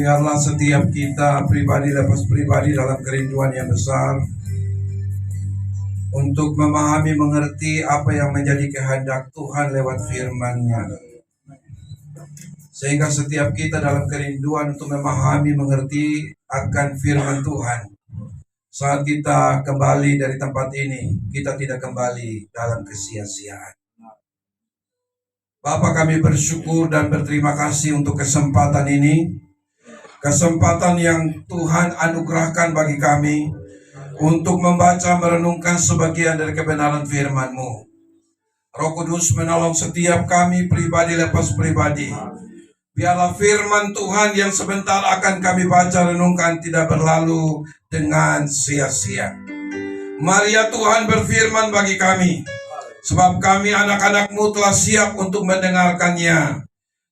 Biarlah setiap kita pribadi lepas pribadi dalam kerinduan yang besar untuk memahami, mengerti apa yang menjadi kehendak Tuhan lewat firman-Nya. Sehingga setiap kita dalam kerinduan untuk memahami, mengerti akan firman Tuhan. Saat kita kembali dari tempat ini, kita tidak kembali dalam kesia-siaan. Bapa, kami bersyukur dan berterima kasih untuk kesempatan ini. Kesempatan yang Tuhan anugerahkan bagi kami untuk membaca, merenungkan sebagian dari kebenaran firman-Mu. Roh Kudus menolong setiap kami pribadi lepas pribadi. Biarlah firman Tuhan yang sebentar akan kami baca renungkan tidak berlalu dengan sia-sia. Mari ya Tuhan berfirman bagi kami, sebab kami anak-anak-Mu telah siap untuk mendengarkannya.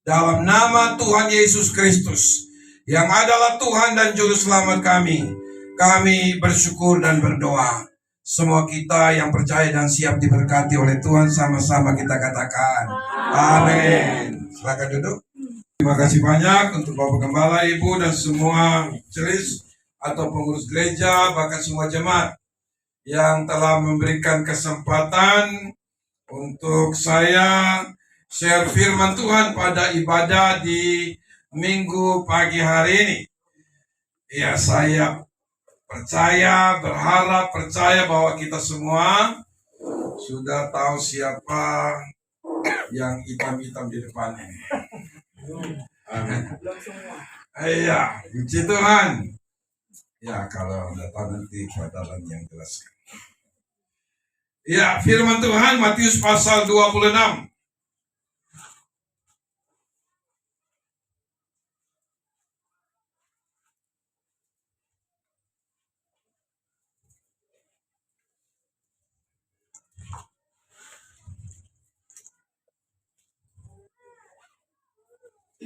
Dalam nama Tuhan Yesus Kristus, yang adalah Tuhan dan Juru Selamat kami bersyukur dan berdoa. Semua kita yang percaya dan siap diberkati oleh Tuhan, sama-sama kita katakan amin. Silakan duduk. Terima kasih banyak untuk Bapak Gembala, Ibu, dan semua majelis atau pengurus gereja, bahkan semua jemaat yang telah memberikan kesempatan untuk saya share firman Tuhan pada ibadah di Minggu pagi hari ini. Ya, saya percaya bahwa kita semua sudah tahu siapa yang hitam-hitam di depannya. Amin. Iya, puji Tuhan. Ya, kalau Anda tahu nanti padalan yang jelaskan. Ya, firman Tuhan Matius pasal 26.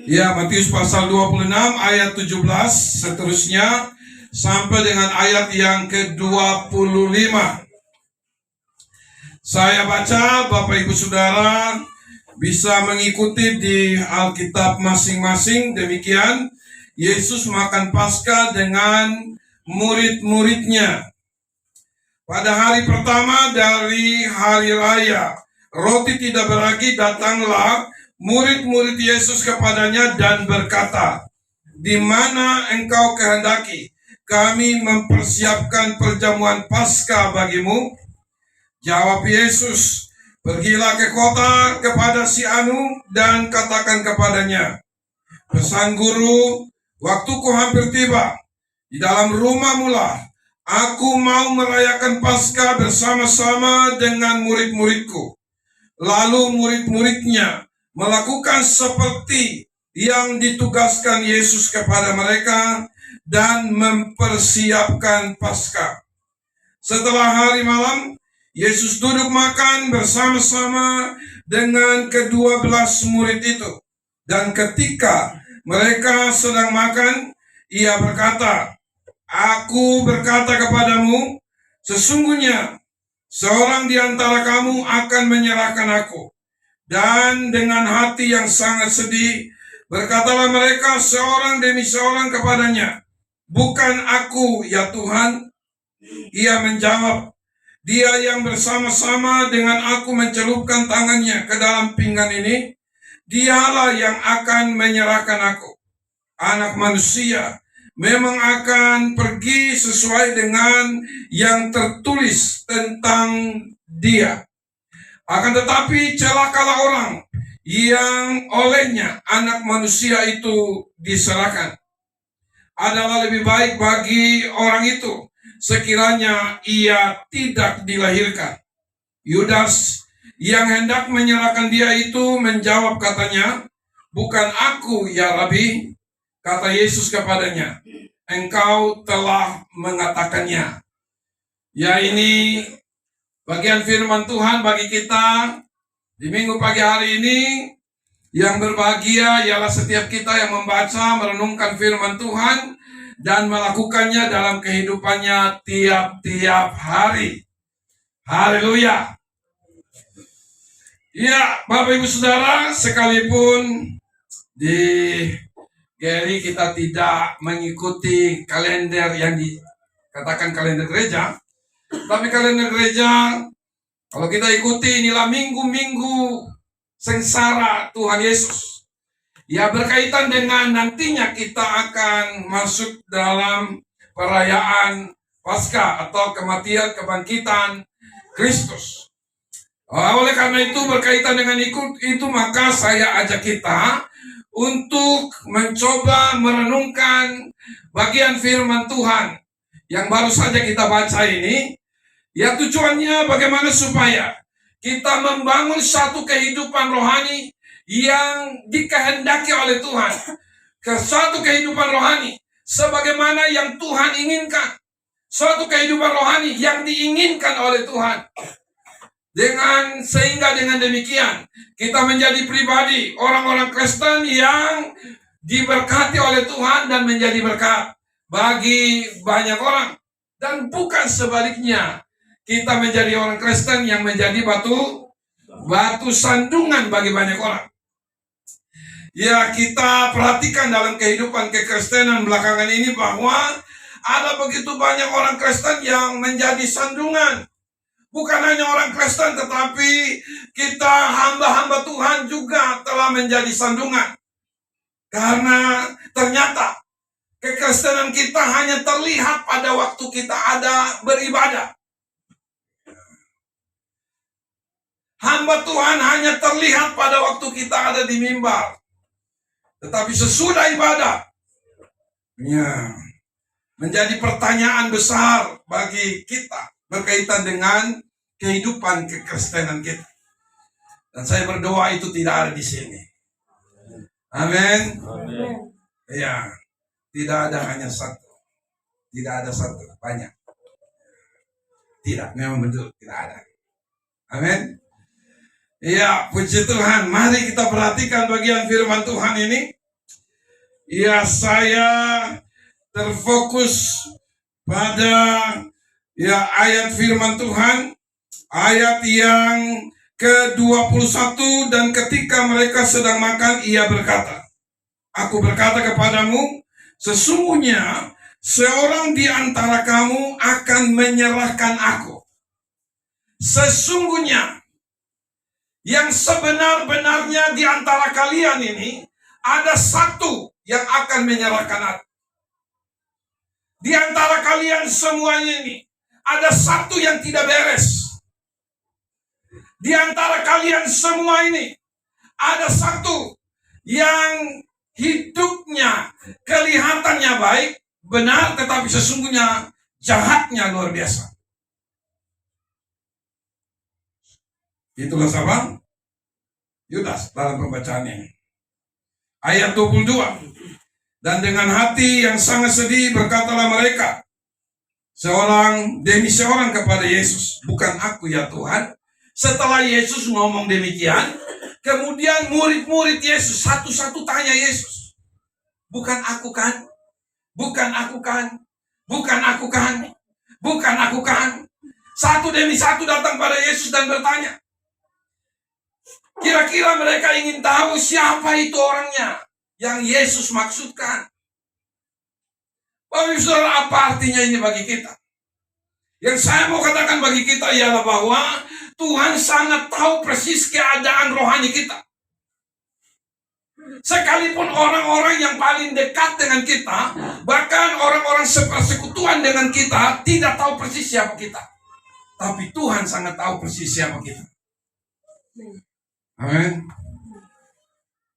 Ya, Matius pasal 26 ayat 17 seterusnya sampai dengan ayat yang ke-25. Saya baca, Bapak Ibu Saudara bisa mengikuti di Alkitab masing-masing. Demikian, Yesus makan Paskah dengan murid-muridnya. Pada hari pertama dari hari raya, roti tidak beragi, datanglah murid-murid Yesus kepadanya dan berkata, "Di mana engkau kehendaki kami mempersiapkan perjamuan Paskah bagimu?" Jawab Yesus, "Pergilah ke kota kepada si Anu dan katakan kepadanya, pesan guru, waktuku hampir tiba. Di dalam rumahmu lah aku mau merayakan Paskah bersama-sama dengan murid-muridku." Lalu murid-muridnya melakukan seperti yang ditugaskan Yesus kepada mereka dan mempersiapkan Paskah. Setelah hari malam, Yesus duduk makan bersama-sama dengan ke-12 murid itu. Dan ketika mereka sedang makan, ia berkata, "Aku berkata kepadamu, sesungguhnya seorang di antara kamu akan menyerahkan aku." Dan dengan hati yang sangat sedih, berkatalah mereka seorang demi seorang kepadanya, "Bukan aku, ya Tuhan." Ia menjawab, "Dia yang bersama-sama dengan aku mencelupkan tangannya ke dalam pinggan ini, dialah yang akan menyerahkan aku. Anak manusia memang akan pergi sesuai dengan yang tertulis tentang dia. Akan tetapi celakalah orang yang olehnya anak manusia itu diserahkan. Adalah lebih baik bagi orang itu sekiranya ia tidak dilahirkan." Yudas yang hendak menyerahkan dia itu menjawab katanya, "Bukan aku, ya Rabi." Kata Yesus kepadanya, "Engkau telah mengatakannya." Ya, ini bagian firman Tuhan bagi kita di Minggu pagi hari ini. Yang berbahagia ialah setiap kita yang membaca, merenungkan firman Tuhan dan melakukannya dalam kehidupannya tiap-tiap hari. Haleluya. Ya, Bapak Ibu Saudara, sekalipun di Jadi kita tidak mengikuti kalender yang dikatakan kalender gereja, tapi kalender gereja kalau kita ikuti inilah minggu-minggu sengsara Tuhan Yesus. Ya, berkaitan dengan nantinya kita akan masuk dalam perayaan Paskah atau kematian kebangkitan Kristus. Oleh karena itu berkaitan dengan itu maka saya ajak kita untuk mencoba merenungkan bagian firman Tuhan yang baru saja kita baca ini. Ya, tujuannya bagaimana supaya kita membangun satu kehidupan rohani yang dikehendaki oleh Tuhan. Suatu kehidupan rohani sebagaimana yang Tuhan inginkan. Suatu kehidupan rohani yang diinginkan oleh Tuhan. Sehingga dengan demikian kita menjadi pribadi orang-orang Kristen yang diberkati oleh Tuhan dan menjadi berkat bagi banyak orang. Dan bukan sebaliknya, kita menjadi orang Kristen yang menjadi batu sandungan bagi banyak orang. Ya, kita perhatikan dalam kehidupan kekristenan belakangan ini bahwa ada begitu banyak orang Kristen yang menjadi sandungan. Bukan hanya orang Kristen, tetapi kita hamba-hamba Tuhan juga telah menjadi sandungan. Karena ternyata kekristenan kita hanya terlihat pada waktu kita ada beribadah. Hamba Tuhan hanya terlihat pada waktu kita ada di mimbar. Tetapi sesudah ibadah, ya, menjadi pertanyaan besar bagi kita berkaitan dengan kehidupan kekristenan kita. Dan saya berdoa itu tidak ada di sini. Amin. Ya, tidak ada hanya satu. Tidak ada satu, banyak. Tidak, memang betul tidak ada. Amin. Ya, puji Tuhan. Mari kita perhatikan bagian firman Tuhan ini. Ya, saya terfokus pada ayat firman Tuhan, ayat yang ke-21, dan ketika mereka sedang makan, ia berkata, aku berkata kepadamu, sesungguhnya seorang di antara kamu akan menyerahkan aku. Sesungguhnya yang sebenar-benarnya di antara kalian ini ada satu yang akan menyerahkan aku. Di antara kalian semuanya ini ada satu yang tidak beres. Di antara kalian semua ini ada satu yang hidupnya kelihatannya baik, benar, tetapi sesungguhnya jahatnya luar biasa. Itulah siapa? Yudas dalam pembacaan ini. Ayat 22. Dan dengan hati yang sangat sedih berkatalah mereka seorang demi seorang kepada Yesus, bukan aku ya Tuhan. Setelah Yesus ngomong demikian, kemudian murid-murid Yesus satu-satu tanya Yesus, bukan aku kan? Bukan aku kan? Bukan aku kan? Bukan aku kan? Satu demi satu datang pada Yesus dan bertanya. Kira-kira mereka ingin tahu siapa itu orangnya yang Yesus maksudkan. Bapak Ibu Saudara, apa artinya ini bagi kita? Yang saya mau katakan bagi kita ialah bahwa Tuhan sangat tahu persis keadaan rohani kita. Sekalipun orang-orang yang paling dekat dengan kita, bahkan orang-orang sepersekutuan dengan kita, tidak tahu persis siapa kita. Tapi Tuhan sangat tahu persis siapa kita. Amin.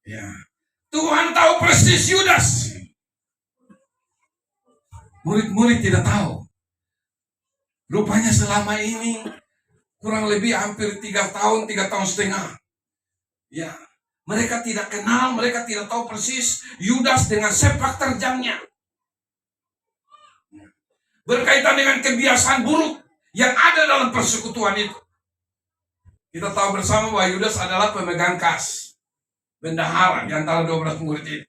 Ya. Tuhan tahu persis Yudas. Murid-murid tidak tahu. Rupanya selama ini kurang lebih hampir 3 tahun, 3 tahun setengah. Ya, mereka tidak kenal, mereka tidak tahu persis Yudas dengan sepak terjangnya. Berkaitan dengan kebiasaan buruk yang ada dalam persekutuan itu. Kita tahu bersama bahwa Yudas adalah pemegang kas, bendahara di antara 12 murid ini.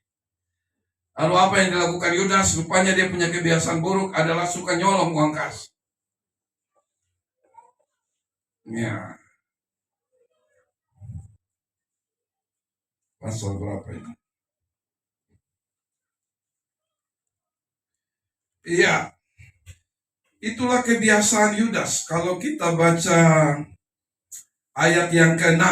Lalu apa yang dilakukan Yudas? Rupanya dia punya kebiasaan buruk adalah suka nyolong uang kas. Ya. Pasal berapa ini? Iya, itulah kebiasaan Yudas. Kalau kita baca ayat yang ke-6,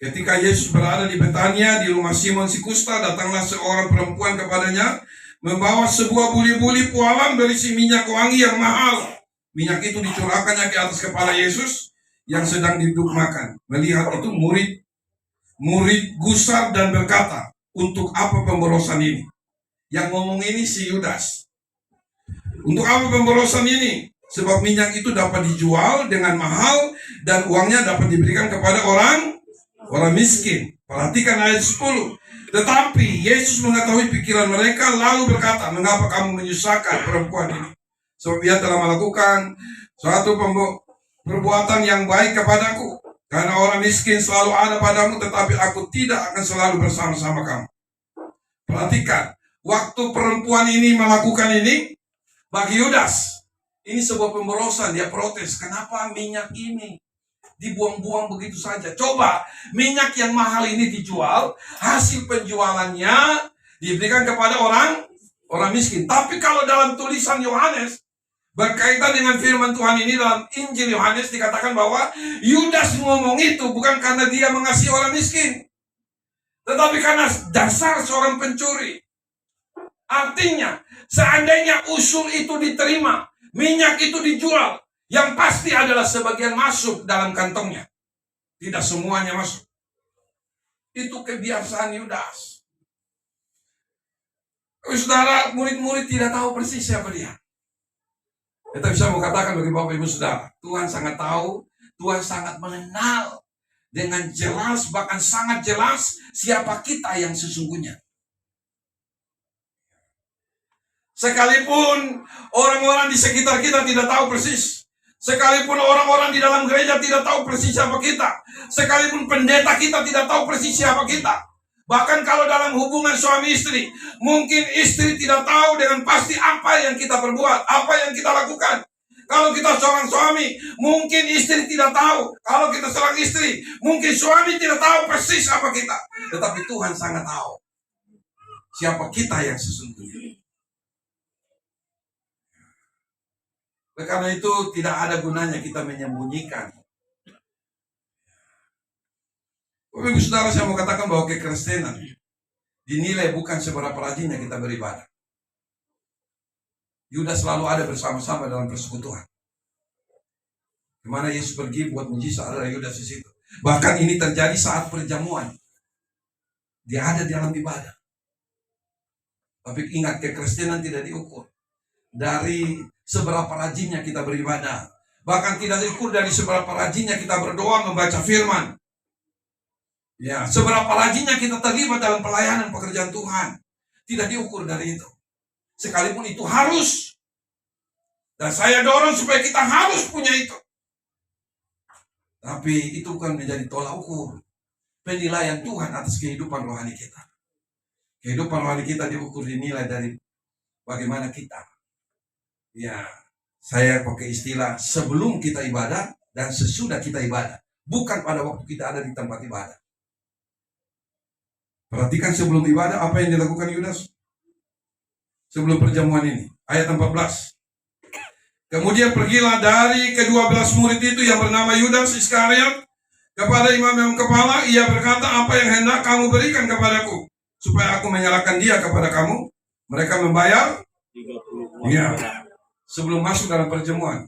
ketika Yesus berada di Betania di rumah Simon si Kusta, datanglah seorang perempuan kepadanya membawa sebuah buli-buli pualam berisi minyak wangi yang mahal. Minyak itu dicurahkannya ke atas kepala Yesus yang sedang duduk makan. Melihat itu murid gusar dan berkata, untuk apa pemborosan ini? Yang ngomong ini si Yudas. Untuk apa pemborosan ini? Sebab minyak itu dapat dijual dengan mahal dan uangnya dapat diberikan kepada orang miskin. Perhatikan ayat 10. Tetapi Yesus mengetahui pikiran mereka lalu berkata, mengapa kamu menyusahkan perempuan ini? Sebab ia telah melakukan suatu perbuatan yang baik kepadaku. Karena orang miskin selalu ada padamu, tetapi aku tidak akan selalu bersama-sama kamu. Perhatikan, waktu perempuan ini melakukan ini, bagi Yudas, ini sebuah pemborosan. Dia protes, kenapa minyak ini dibuang-buang begitu saja? Coba, minyak yang mahal ini dijual, hasil penjualannya diberikan kepada orang miskin. Tapi kalau dalam tulisan Yohanes, berkaitan dengan firman Tuhan ini dalam Injil Yohanes dikatakan bahwa Yudas ngomong itu bukan karena dia mengasihi orang miskin, tetapi karena dasar seorang pencuri. Artinya, seandainya usul itu diterima, minyak itu dijual, yang pasti adalah sebagian masuk dalam kantongnya. Tidak semuanya masuk. Itu kebiasaan Yudas. Saudara, murid-murid tidak tahu persis siapa dia. Kita bisa mengatakan bagi Bapak Ibu Saudara, Tuhan sangat tahu, Tuhan sangat mengenal dengan jelas, bahkan sangat jelas siapa kita yang sesungguhnya. Sekalipun orang-orang di sekitar kita tidak tahu persis, sekalipun orang-orang di dalam gereja tidak tahu persis siapa kita, sekalipun pendeta kita tidak tahu persis siapa kita, bahkan kalau dalam hubungan suami istri, mungkin istri tidak tahu dengan pasti apa yang kita perbuat, apa yang kita lakukan. Kalau kita seorang suami, mungkin istri tidak tahu. Kalau kita seorang istri, mungkin suami tidak tahu persis apa kita. Tetapi Tuhan sangat tahu siapa kita yang sesungguhnya. Karena itu tidak ada gunanya kita menyembunyikan. Bapak Ibu Saudara, saya mau katakan bahwa kekristenan dinilai bukan seberapa rajinnya kita beribadah. Yudas selalu ada bersama-sama dalam persekutuan. Kemana Yesus pergi buat mujizat, ada Yudas di situ. Bahkan ini terjadi saat perjamuan. Dia ada di dalam ibadah. Tapi ingat, kekristenan tidak diukur dari seberapa rajinnya kita beribadah. Bahkan tidak diukur dari seberapa rajinnya kita berdoa membaca firman. Ya, seberapa rajinnya kita terlibat dalam pelayanan pekerjaan Tuhan. Tidak diukur dari itu. Sekalipun itu harus. Dan saya dorong supaya kita harus punya itu. Tapi itu bukan menjadi tolak ukur penilaian Tuhan atas kehidupan rohani kita. Kehidupan rohani kita diukur dinilai dari bagaimana kita. Ya, saya pakai istilah sebelum kita ibadah dan sesudah kita ibadah. Bukan pada waktu kita ada di tempat ibadah. Perhatikan sebelum ibadah apa yang dilakukan Yudas. Sebelum perjamuan ini. Ayat 14. Kemudian pergilah dari ke-12 murid itu yang bernama Yudas Iskariot kepada imam yang kepala. Ia berkata, apa yang hendak kamu berikan kepadaku supaya aku menyerahkan dia kepada kamu? Mereka membayar 30. Ya. Sebelum masuk dalam perjamuan.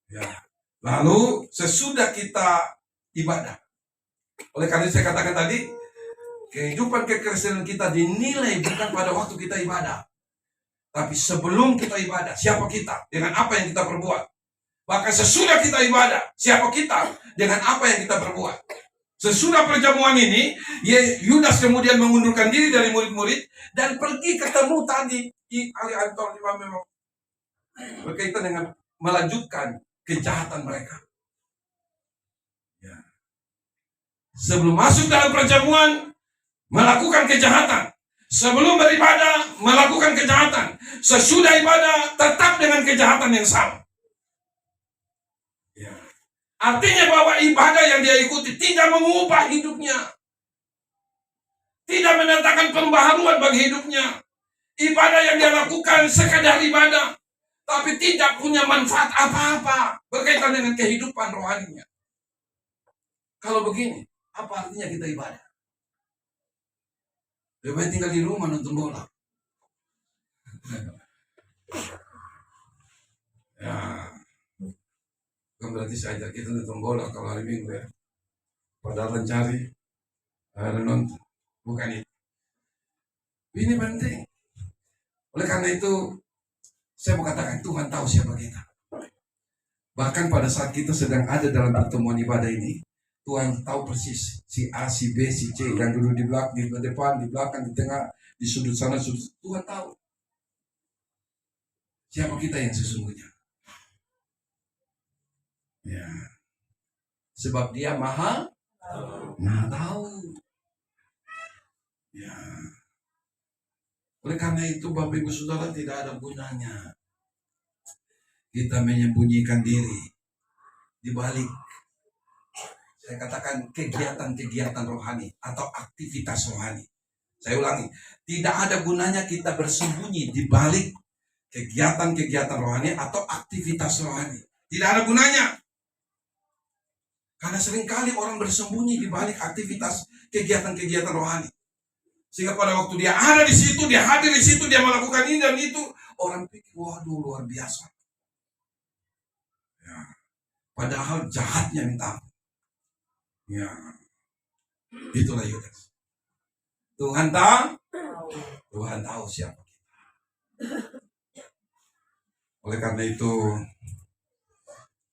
Ya. Lalu sesudah kita ibadah. Oleh karena itu saya katakan tadi, kehidupan kekristenan kita dinilai bukan pada waktu kita ibadah. Tapi sebelum kita ibadah, siapa kita? Dengan apa yang kita perbuat. Bahkan sesudah kita ibadah, siapa kita? Dengan apa yang kita perbuat. Sesudah perjamuan ini, Yudas kemudian mengundurkan diri dari murid-murid dan pergi ketemu tadi ahli-ahli Taurat memang berkaitan dengan melanjutkan kejahatan mereka. Ya. Sebelum masuk dalam perjamuan, melakukan kejahatan. Sebelum beribadah, melakukan kejahatan. Sesudah ibadah, tetap dengan kejahatan yang sama. Ya. Artinya bahwa ibadah yang dia ikuti tidak mengubah hidupnya. Tidak mendatangkan pembaharuan bagi hidupnya. Ibadah yang dia lakukan sekadar ibadah, tapi tidak punya manfaat apa-apa berkaitan dengan kehidupan rohaninya. Kalau begini, apa artinya kita ibadah? Lebih baik tinggal di rumah nonton bola. Ya, bukan berarti saya ajak kita nonton bola kalau hari Minggu ya. Padahal mencari nonton, bukan itu. Ini penting. Oleh karena itu, saya mau katakan Tuhan tahu siapa kita. Bahkan pada saat kita sedang ada dalam pertemuan ibadah ini, Tuhan tahu persis si A, si B, si C yang dulu di belakang, di depan, di belakang, di tengah, di sudut sana, sudut. Tuhan tahu siapa kita yang sesungguhnya. Ya, sebab Dia maha tahu. Ya. Oleh karena itu, Bapak Ibu Saudara, tidak ada gunanya kita menyembunyikan diri di balik, saya katakan, kegiatan-kegiatan rohani atau aktivitas rohani. Saya ulangi, tidak ada gunanya kita bersembunyi di balik kegiatan-kegiatan rohani atau aktivitas rohani. Tidak ada gunanya. Karena seringkali orang bersembunyi di balik aktivitas kegiatan-kegiatan rohani. Sehingga pada waktu dia ada di situ, dia hadir di situ, dia melakukan ini dan itu, orang pikir, waduh luar biasa. Ya. Padahal jahatnya minta ampun. Ya. Itulah Yudas. Tuhan tahu siapa kita. Oleh karena itu,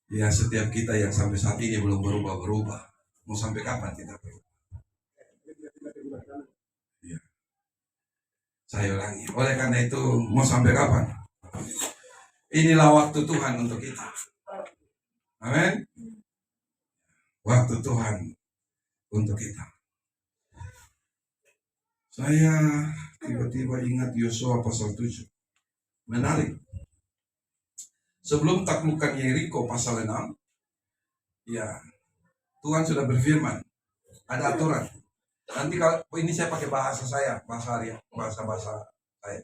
ya setiap kita yang sampai saat ini belum berubah. Mau sampai kapan kita berubah? Ya. Saya ulangi. Oleh karena itu, mau sampai kapan? Inilah waktu Tuhan untuk kita. Amin. Waktu Tuhan untuk kita. Saya tiba-tiba ingat Yosua pasal 7. Menarik. Sebelum taklukan Yeriko pasal 6, ya, Tuhan sudah berfirman. Ada aturan. Nanti kalau ini saya pakai bahasa saya, bahasa saya.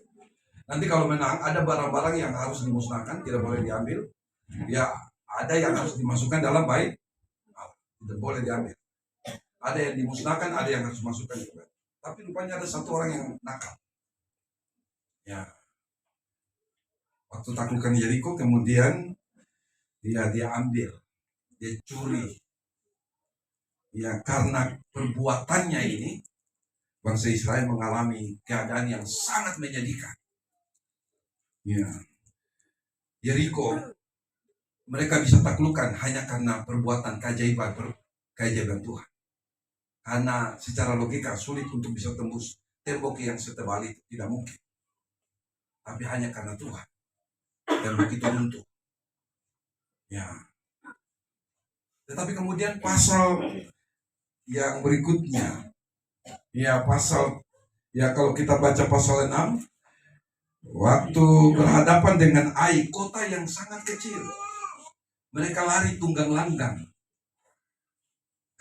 Nanti kalau menang, ada barang-barang yang harus dimusnahkan, tidak boleh diambil. Ya, ada yang harus dimasukkan dalam bait, tidak boleh diambil. Ada yang dimusnahkan, ada yang harus dimasukkan juga. Tapi rupanya ada satu orang yang nakal. Ya. Waktu taklukan Yeriko, kemudian dia ambil, dia curi. Ya, karena perbuatannya ini, bangsa Israel mengalami keadaan yang sangat menyedihkan. Ya. Yeriko, mereka bisa taklukkan hanya karena perbuatan keajaiban Tuhan. Karena secara logika sulit untuk bisa tembus tembok yang setebal itu, tidak mungkin. Tapi hanya karena Tuhan. Tembok itu runtuh. Ya. Tetapi kemudian pasal yang berikutnya, ya pasal, ya kalau kita baca pasal 6, waktu berhadapan dengan Ai, kota yang sangat kecil, mereka lari tunggang langgang.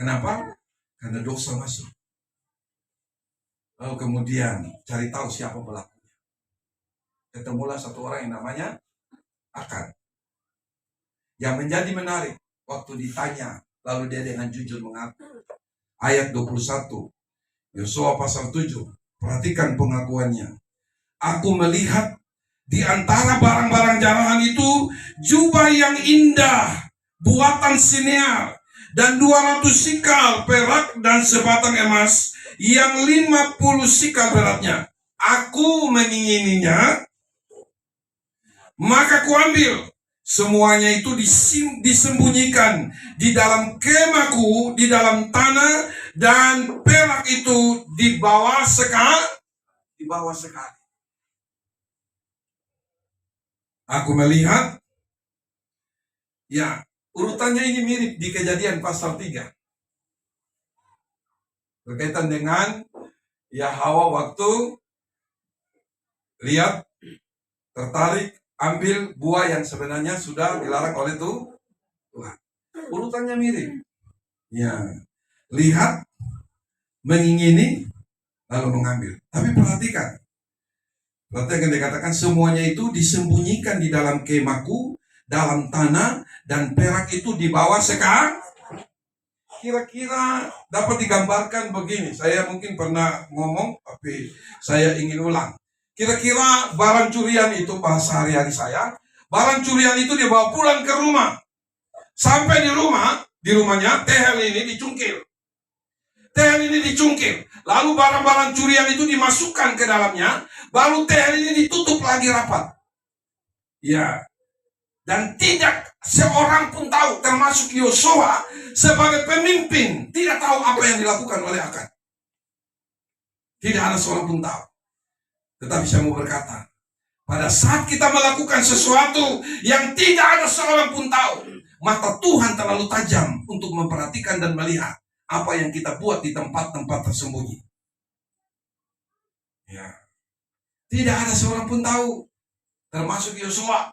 Kenapa? Karena dosa masuk. Lalu kemudian cari tahu siapa pelakunya. Ketemulah satu orang yang namanya Akan. Yang menjadi menarik, waktu ditanya, lalu dia dengan jujur mengaku. Ayat 21, Yosua pasal 7, perhatikan pengakuannya. Aku melihat di antara barang-barang jarahan itu jubah yang indah, buatan Sinear, dan 200 sikal perak dan sebatang emas yang 50 sikal beratnya. Aku mengingininya, maka kuambil. Semuanya itu disembunyikan di dalam kemahku, di dalam tanah, dan perak itu dibawa sekali. Aku melihat, ya, urutannya ini mirip di Kejadian pasal 3. Berkaitan dengan ya Hawa waktu lihat, tertarik, ambil buah yang sebenarnya sudah dilarang oleh Tuhan. Urutannya mirip. Ya, lihat, mengingini, lalu mengambil. Tapi perhatikan Perhatikan dikatakan semuanya itu disembunyikan di dalam kemahku, dalam tanah, dan perak itu dibawa sekarang. Kira-kira dapat digambarkan begini. Saya mungkin pernah ngomong, tapi saya ingin ulang. Kira-kira barang curian itu bahasa hari-hari saya. Barang curian itu dibawa pulang ke rumah. Sampai di rumahnya tehel ini dicungkil. Tehel ini dicungkil. Lalu barang-barang curian itu dimasukkan ke dalamnya. Baru tehel ini ditutup lagi rapat. Ya. Dan tidak seorang pun tahu, termasuk Yosua sebagai pemimpin, tidak tahu apa yang dilakukan oleh Akan. Tidak ada seorang pun tahu. Tetapi saya mau berkata, pada saat kita melakukan sesuatu yang tidak ada seorang pun tahu, mata Tuhan terlalu tajam untuk memperhatikan dan melihat apa yang kita buat di tempat-tempat tersembunyi. Ya. Tidak ada seorang pun tahu, termasuk Yosua.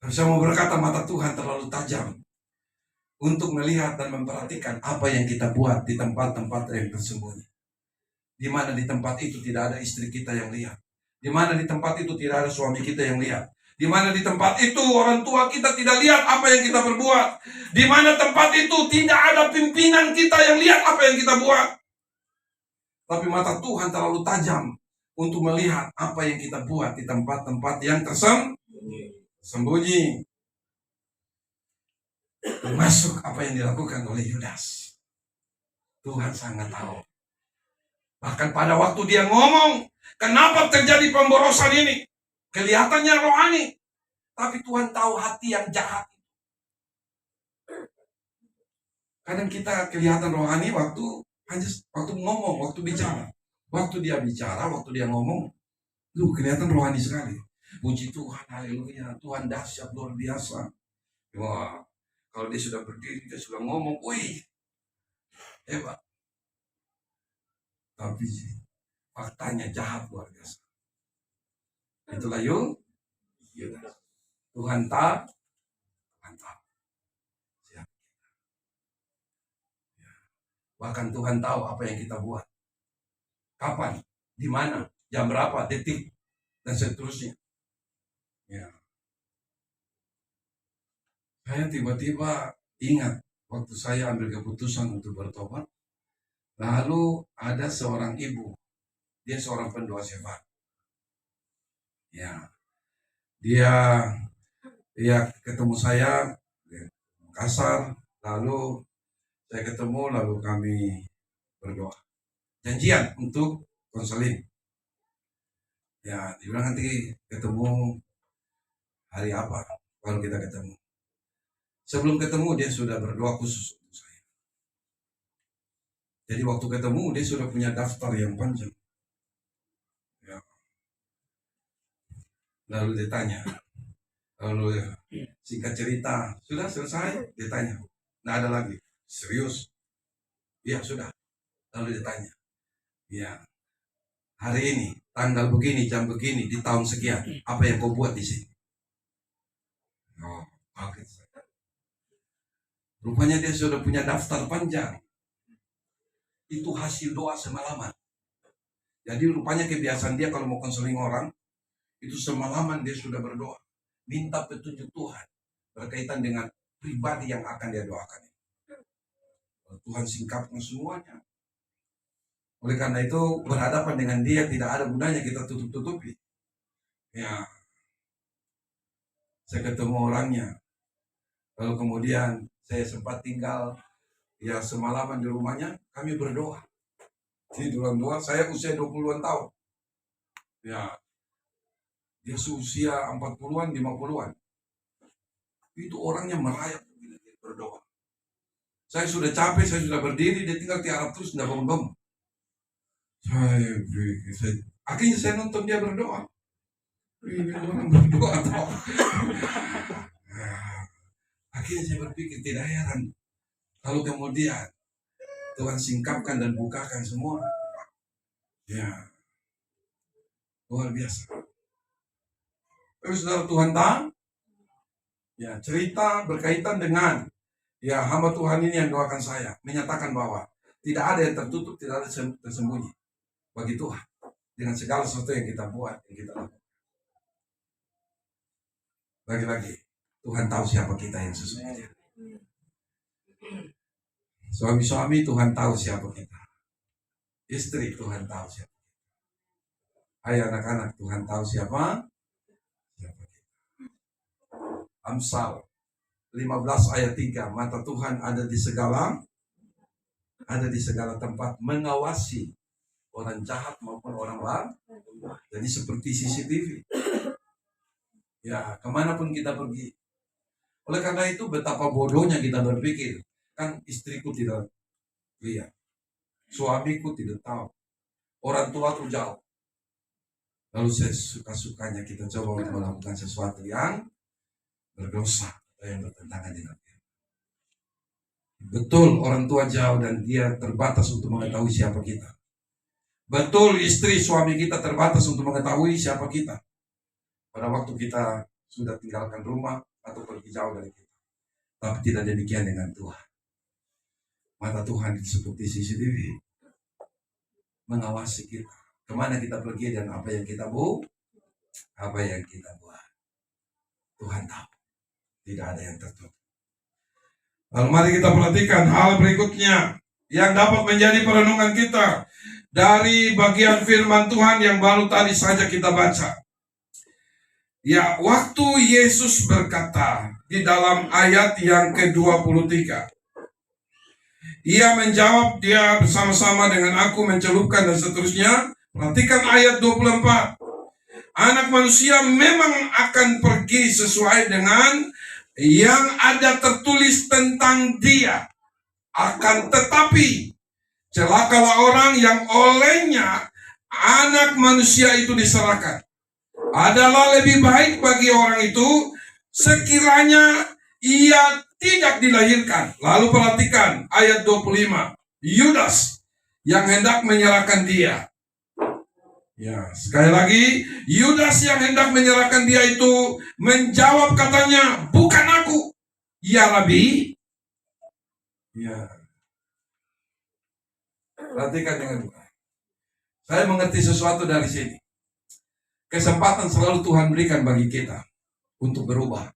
Saya mau berkata, mata Tuhan terlalu tajam untuk melihat dan memperhatikan apa yang kita buat di tempat-tempat yang tersembunyi. Di mana di tempat itu tidak ada istri kita yang lihat. Di mana di tempat itu tidak ada suami kita yang lihat. Di mana di tempat itu orang tua kita tidak lihat apa yang kita perbuat. Di mana tempat itu tidak ada pimpinan kita yang lihat apa yang kita buat. Tapi mata Tuhan terlalu tajam untuk melihat apa yang kita buat di tempat-tempat yang tersembunyi. Termasuk apa yang dilakukan oleh Yudas. Tuhan sangat tahu. Bahkan pada waktu dia ngomong, kenapa terjadi pemborosan ini? Kelihatannya rohani. Tapi Tuhan tahu hati yang jahat. Kadang kita kelihatan rohani waktu ngomong, waktu bicara. Waktu dia bicara, waktu dia ngomong, kelihatan rohani sekali. Puji Tuhan, haleluya, Tuhan dahsyat luar biasa. Wah, kalau dia sudah berdiri, dia sudah ngomong, wih, hebat. Tapi faktanya jahat luar biasa. Itulah Yudas. Tuhan tahu. Bahkan Tuhan tahu apa yang kita buat. Kapan, di mana, jam berapa, detik, dan seterusnya. Ya. Saya tiba-tiba ingat waktu saya ambil keputusan untuk bertobat. Lalu ada seorang ibu, dia seorang pendoa sebat. Ya, dia ketemu saya di Makassar, lalu saya ketemu, lalu kami berdoa. Janjian untuk konseling. Ya, dia bilang nanti ketemu hari apa, baru kita ketemu. Sebelum ketemu dia sudah berdoa khusus untuk saya. Jadi waktu ketemu dia sudah punya daftar yang panjang. Ya. Lalu dia tanya, lalu singkat cerita, sudah selesai? Dia tanya, nggak ada lagi. Serius? Ya sudah. Lalu dia tanya, ya hari ini, tanggal begini, jam begini, di tahun sekian, apa yang kau buat di sini? Oh, kaget saya. Rupanya dia sudah punya daftar panjang. Itu hasil doa semalaman. Jadi rupanya kebiasaan dia kalau mau konseling orang, itu semalaman dia sudah berdoa. Minta petunjuk Tuhan berkaitan dengan pribadi yang akan dia doakan. Tuhan singkapkan semuanya. Oleh karena itu berhadapan dengan dia tidak ada gunanya kita tutup-tutupi. Ya, saya ketemu orangnya. Lalu kemudian saya sempat tinggal ya semalaman di rumahnya, kami berdoa. Tiduran doa, saya usia 20-an tahun. Ya, dia usia 40-an, 50-an. Itu orangnya merayap berdoa. Saya sudah capek, saya sudah berdiri, dia tinggal tiarap terus, tidak bangun-bangun. Akhirnya saya nonton dia berdoa. Ini orang berdoa atau akhirnya saya berpikir tidak heran. Lalu kemudian Tuhan singkapkan dan bukakan semua. Ya, luar biasa. Tapi saudara Tuhan tahu, ya cerita berkaitan dengan ya hamba Tuhan ini yang doakan saya, menyatakan bahwa tidak ada yang tertutup, tidak ada yang tersembunyi bagi Tuhan. dengan segala sesuatu yang kita buat, yang kita lakukan. Lagi-lagi, Tuhan tahu siapa kita yang sesungguhnya. Suami-suami Tuhan tahu siapa kita. Istri Tuhan tahu siapa. Hai anak-anak, Tuhan tahu siapa kita. Amsal 15 ayat 3, mata Tuhan ada di segala tempat, mengawasi orang jahat maupun orang baik. Jadi seperti CCTV. Ya, kemanapun kita pergi. Oleh karena itu betapa bodohnya kita berpikir, kan istriku tidak lihat, suamiku tidak tahu, orang tuaku jauh. Lalu suka-sukanya kita coba untuk melakukan sesuatu yang berdosa atau yang bertentangan dengan dia. Betul orang tua jauh dan dia terbatas untuk mengetahui siapa kita. Betul istri suami kita terbatas untuk mengetahui siapa kita pada waktu kita sudah tinggalkan rumah atau pergi jauh dari kita. Tapi tidak demikian dengan Tuhan. Mata Tuhan seperti CCTV mengawasi kita, kemana kita pergi dan apa yang kita buat. Tuhan tahu, tidak ada yang tertutup. Lalu mari kita perhatikan hal berikutnya yang dapat menjadi perenungan kita dari bagian firman Tuhan yang baru tadi saja kita baca. Ya, waktu Yesus berkata di dalam ayat yang ke-23, ia menjawab, dia bersama-sama dengan aku mencelupkan dan seterusnya. Perhatikan ayat 24. Anak manusia memang akan pergi sesuai dengan yang ada tertulis tentang dia. Akan tetapi celakalah orang yang olehnya anak manusia itu diserahkan. Adalah lebih baik bagi orang itu sekiranya ia tidak dilahirkan. Lalu perhatikan ayat 25. Yudas yang hendak menyerahkan dia. Ya, sekali lagi, Yudas yang hendak menyerahkan dia itu menjawab katanya, bukan aku. Ya Rabi. Ya. Perhatikan dengan baik. Saya mengerti sesuatu dari sini. Kesempatan selalu Tuhan berikan bagi kita untuk berubah.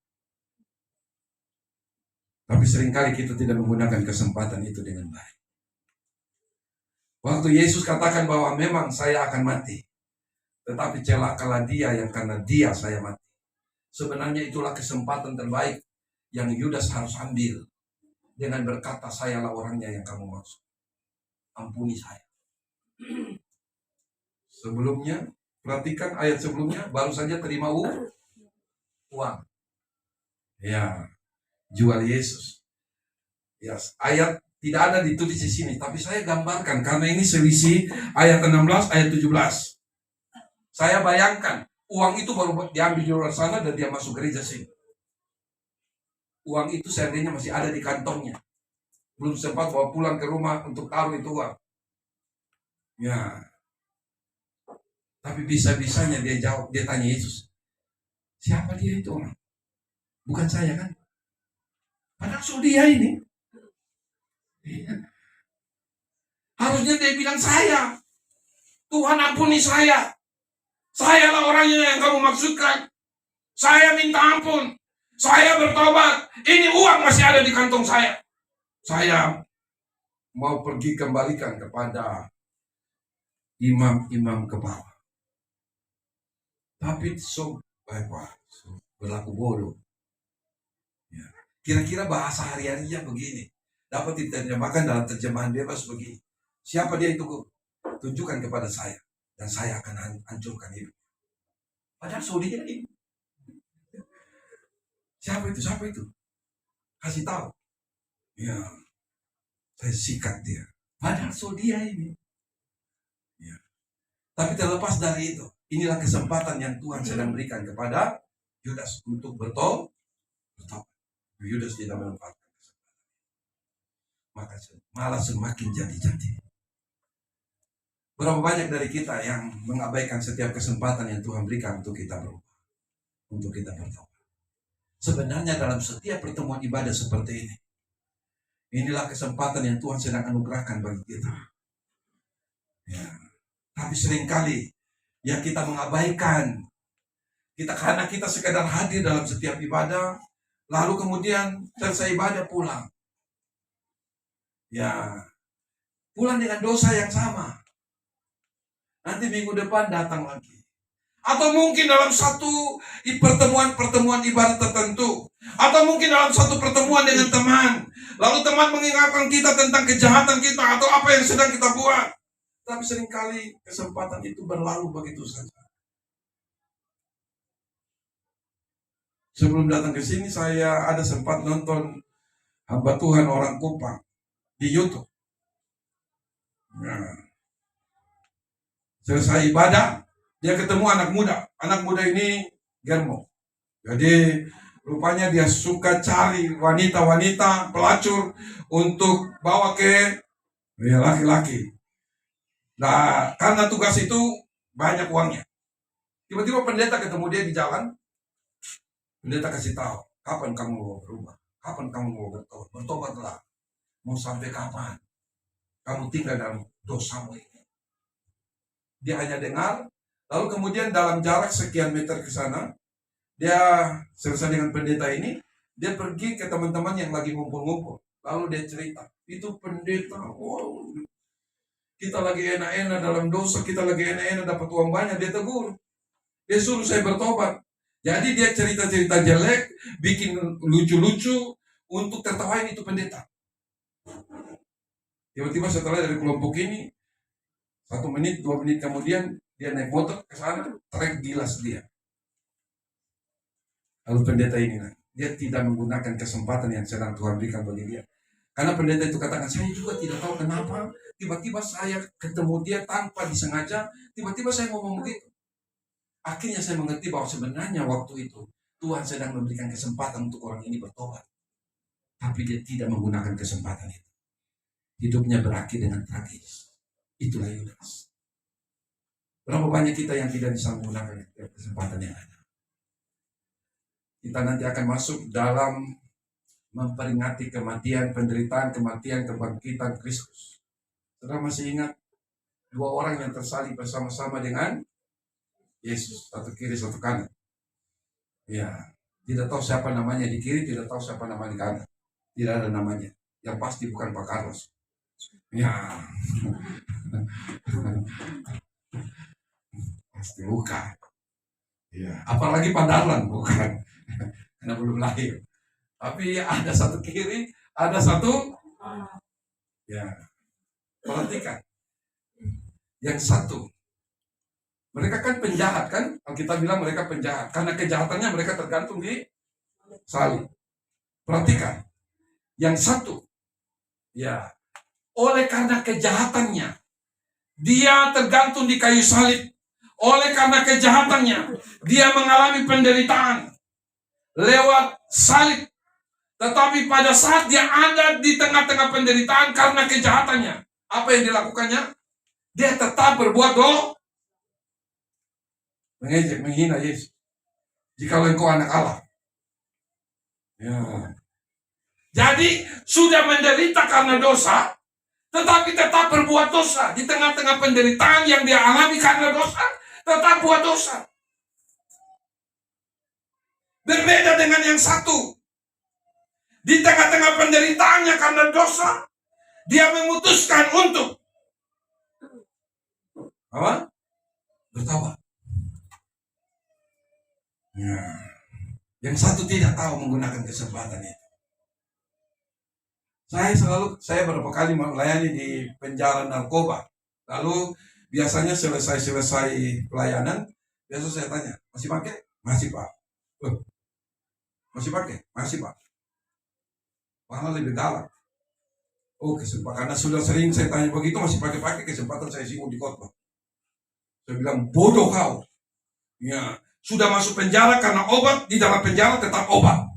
Tapi seringkali kita tidak menggunakan kesempatan itu dengan baik. Waktu Yesus katakan bahwa memang saya akan mati, tetapi celakalah dia yang karena dia saya mati. Sebenarnya itulah kesempatan terbaik yang Yudas harus ambil dengan berkata, sayalah orangnya yang kamu maksud. Ampuni saya. Sebelumnya, perhatikan ayat sebelumnya, baru saja terima uang. Ya, jual Yesus. Ya, ayat tidak ada ditulis di sini, tapi saya gambarkan karena ini selisih ayat 16, ayat 17. Saya bayangkan, uang itu baru diambil di luar sana dan dia masuk gereja sini. Uang itu seandainya masih ada di kantongnya. Belum sempat bawa pulang ke rumah untuk taruh itu uang. Ya. Tapi bisa-bisanya dia jawab, dia tanya Yesus, siapa dia itu orang? Bukan saya kan? Padahal so dia ini. Harusnya dia bilang saya. Tuhan ampuni saya. Sayalah orangnya yang kamu maksudkan. Saya minta ampun. Saya bertobat. Ini uang masih ada di kantong saya. Saya mau pergi kembalikan kepada imam-imam kepala. Tapi berlaku bodoh. Ya. Kira-kira bahasa hari-harinya begini. Dapat diterjemahkan dalam terjemahan bebas begini. Siapa dia itu? Tunjukkan kepada saya. Dan saya akan hancurkan hidup. Padahal dia ini. Siapa itu? Siapa itu? Kasih tahu. Ya. Saya sikat dia. Padahal dia ini. Ya. Tapi terlepas dari itu. Inilah kesempatan yang Tuhan sedang berikan kepada Yudas untuk bertobat. Yudas tidak memanfaatkan kesempatan. Maka malah semakin jadi-jadi. Berapa banyak dari kita yang mengabaikan setiap kesempatan yang Tuhan berikan untuk kita berubah, untuk kita bertobat. Sebenarnya dalam setiap pertemuan ibadah seperti ini, inilah kesempatan yang Tuhan sedang anugerahkan bagi kita. Ya. Tapi seringkali yang kita mengabaikan. Karena kita sekadar hadir dalam setiap ibadah, lalu kemudian selesai ibadah pulang. Ya, pulang dengan dosa yang sama. Nanti minggu depan datang lagi. Atau mungkin dalam satu pertemuan ibadah tertentu. Atau mungkin dalam satu pertemuan dengan teman. Lalu teman mengingatkan kita tentang kejahatan kita atau apa yang sedang kita buat. Tapi seringkali kesempatan itu berlalu begitu saja. Sebelum datang ke sini saya ada sempat nonton hamba Tuhan orang Kupang di YouTube. Nah, selesai ibadah, dia ketemu anak muda. Anak muda ini germo. Jadi rupanya dia suka cari wanita-wanita pelacur untuk bawa ke laki-laki. Nah, karena tugas itu banyak uangnya. Tiba-tiba pendeta ketemu dia di jalan. Pendeta kasih tahu, kapan kamu mau berubah? Kapan kamu mau bertobat? Bertobatlah. Mau sampai kapan? Kamu tinggal dalam dosamu ini. Dia hanya dengar, lalu kemudian dalam jarak sekian meter ke sana, dia selesai dengan pendeta ini, dia pergi ke teman-teman yang lagi ngumpul-ngumpul. Lalu dia cerita, itu pendeta, wow, kita lagi enak-enak dalam dosa, kita lagi enak-enak dapat uang banyak, dia tegur. Dia suruh saya bertobat. Jadi dia cerita-cerita jelek, bikin lucu-lucu, untuk tertawain itu pendeta. Tiba-tiba setelah dari kelompok ini, 1 menit, 2 menit kemudian, dia naik motor ke sana, trek gilas dia. Lalu pendeta ini, dia tidak menggunakan kesempatan yang sedang Tuhan berikan bagi dia. Karena pendeta itu katakan, saya juga tidak tahu kenapa, tiba-tiba saya ketemu dia tanpa disengaja, tiba-tiba saya ngomong begitu. Akhirnya saya mengerti bahwa sebenarnya waktu itu, Tuhan sedang memberikan kesempatan untuk orang ini bertobat. Tapi dia tidak menggunakan kesempatan itu. Hidupnya berakhir dengan tragis. Itulah Yudas. Berapa banyak kita yang tidak bisa menggunakan kesempatan yang ada. Kita nanti akan masuk dalam memperingati kematian, penderitaan, kematian, kebangkitan Kristus. Saudara masih ingat 2 orang yang tersalib bersama-sama dengan Yesus, satu kiri, satu kanan. Ya, tidak tahu siapa namanya di kiri, tidak tahu siapa namanya di kanan. Tidak ada namanya. Yang pasti bukan Pak Carlos. Ya, pasti bukan. Ya, apalagi Pak Darlan, bukan. Karena belum lahir. Tapi ada satu kiri, ada satu. Ya, perhatikan. Yang satu. Mereka kan penjahat kan? Kita bilang mereka penjahat. Karena kejahatannya mereka tergantung di salib. Perhatikan. Yang satu. Ya. Oleh karena kejahatannya. Dia tergantung di kayu salib. Oleh karena kejahatannya. Dia mengalami penderitaan. Lewat salib. Tetapi pada saat dia ada di tengah-tengah penderitaan karena kejahatannya. Apa yang dilakukannya? Dia tetap berbuat dosa. Mengejek, menghina Yesus. Jikalau engkau anak Allah. Ya. Jadi sudah menderita karena dosa, tetapi tetap berbuat dosa. Di tengah-tengah penderitaan yang dia alami karena dosa, tetap buat dosa. Berbeda dengan yang satu. Di tengah-tengah penderitaannya karena dosa, dia memutuskan untuk apa? Bertobat. Ya. Yang satu tidak tahu menggunakan kesempatan itu. Saya berapa kali melayani di penjara narkoba. Lalu biasanya selesai pelayanan, biasa saya tanya, masih pakai? Masih Pak. Masih pakai? Masih Pak. Malah lebih galak. Oh kesempatan, karena sudah sering saya tanya begitu masih pakai kesempatan saya singgung di khotbah. Saya bilang bodoh kau. Ya. Sudah masuk penjara karena obat, di dalam penjara tetap obat.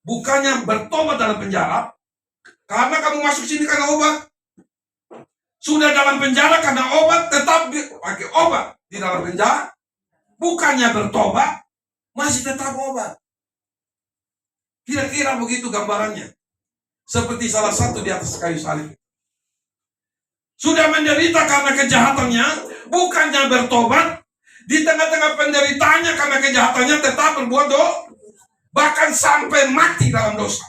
Bukannya bertobat dalam penjara, karena kamu masuk sini karena obat. Sudah dalam penjara karena obat, tetap pakai obat. Di dalam penjara, bukannya bertobat, masih tetap obat. Kira-kira begitu gambarannya. Seperti salah satu di atas kayu salib. Sudah menderita karena kejahatannya, bukannya bertobat, Di tengah-tengah penderitaannya karena kejahatannya tetap berbuat dosa. Bahkan sampai mati dalam dosa.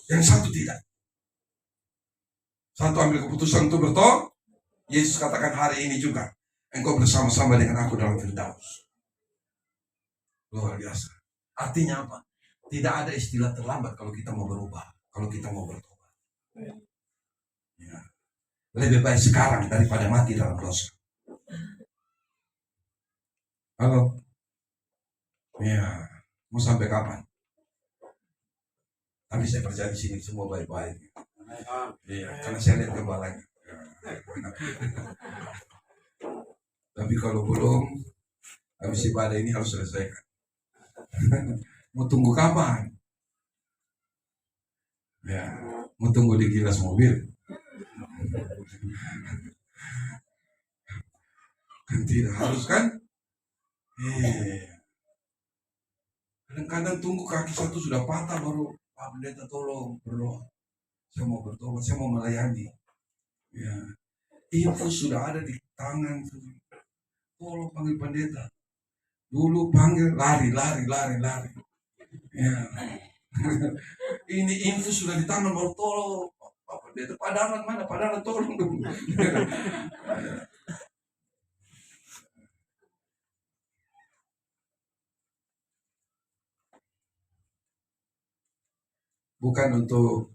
Yang satu tidak. Satu ambil keputusan untuk bertobat. Yesus katakan hari ini juga engkau bersama-sama dengan aku dalam Firdaus. Luar biasa. Artinya apa? Tidak ada istilah terlambat kalau kita mau berubah. Kalau kita mau bertobat. Ya. Lebih baik sekarang daripada mati dalam dosa. Halo? Ya. Mau sampai kapan? Tapi saya percaya di sini semua baik-baik. Iya, karena saya lihat gembalanya. Tapi kalau belum, habis ibadah ini harus selesaikan. Mau tunggu kapan? Ya, mau tunggu di gilas mobil. Kan tidak harus kan? Kadang-kadang tunggu kaki satu sudah patah baru Pak Pendeta tolong berdoa. Saya mau bertobat, saya mau melayani. Ya, info sudah ada di tangan. Tolong panggil pendeta. Dulu panggil lari. Ya. Ini info sudah di tangan baru tolong. Pak Pendeta, Padanan mana? Padanan tolong dong. Bukan untuk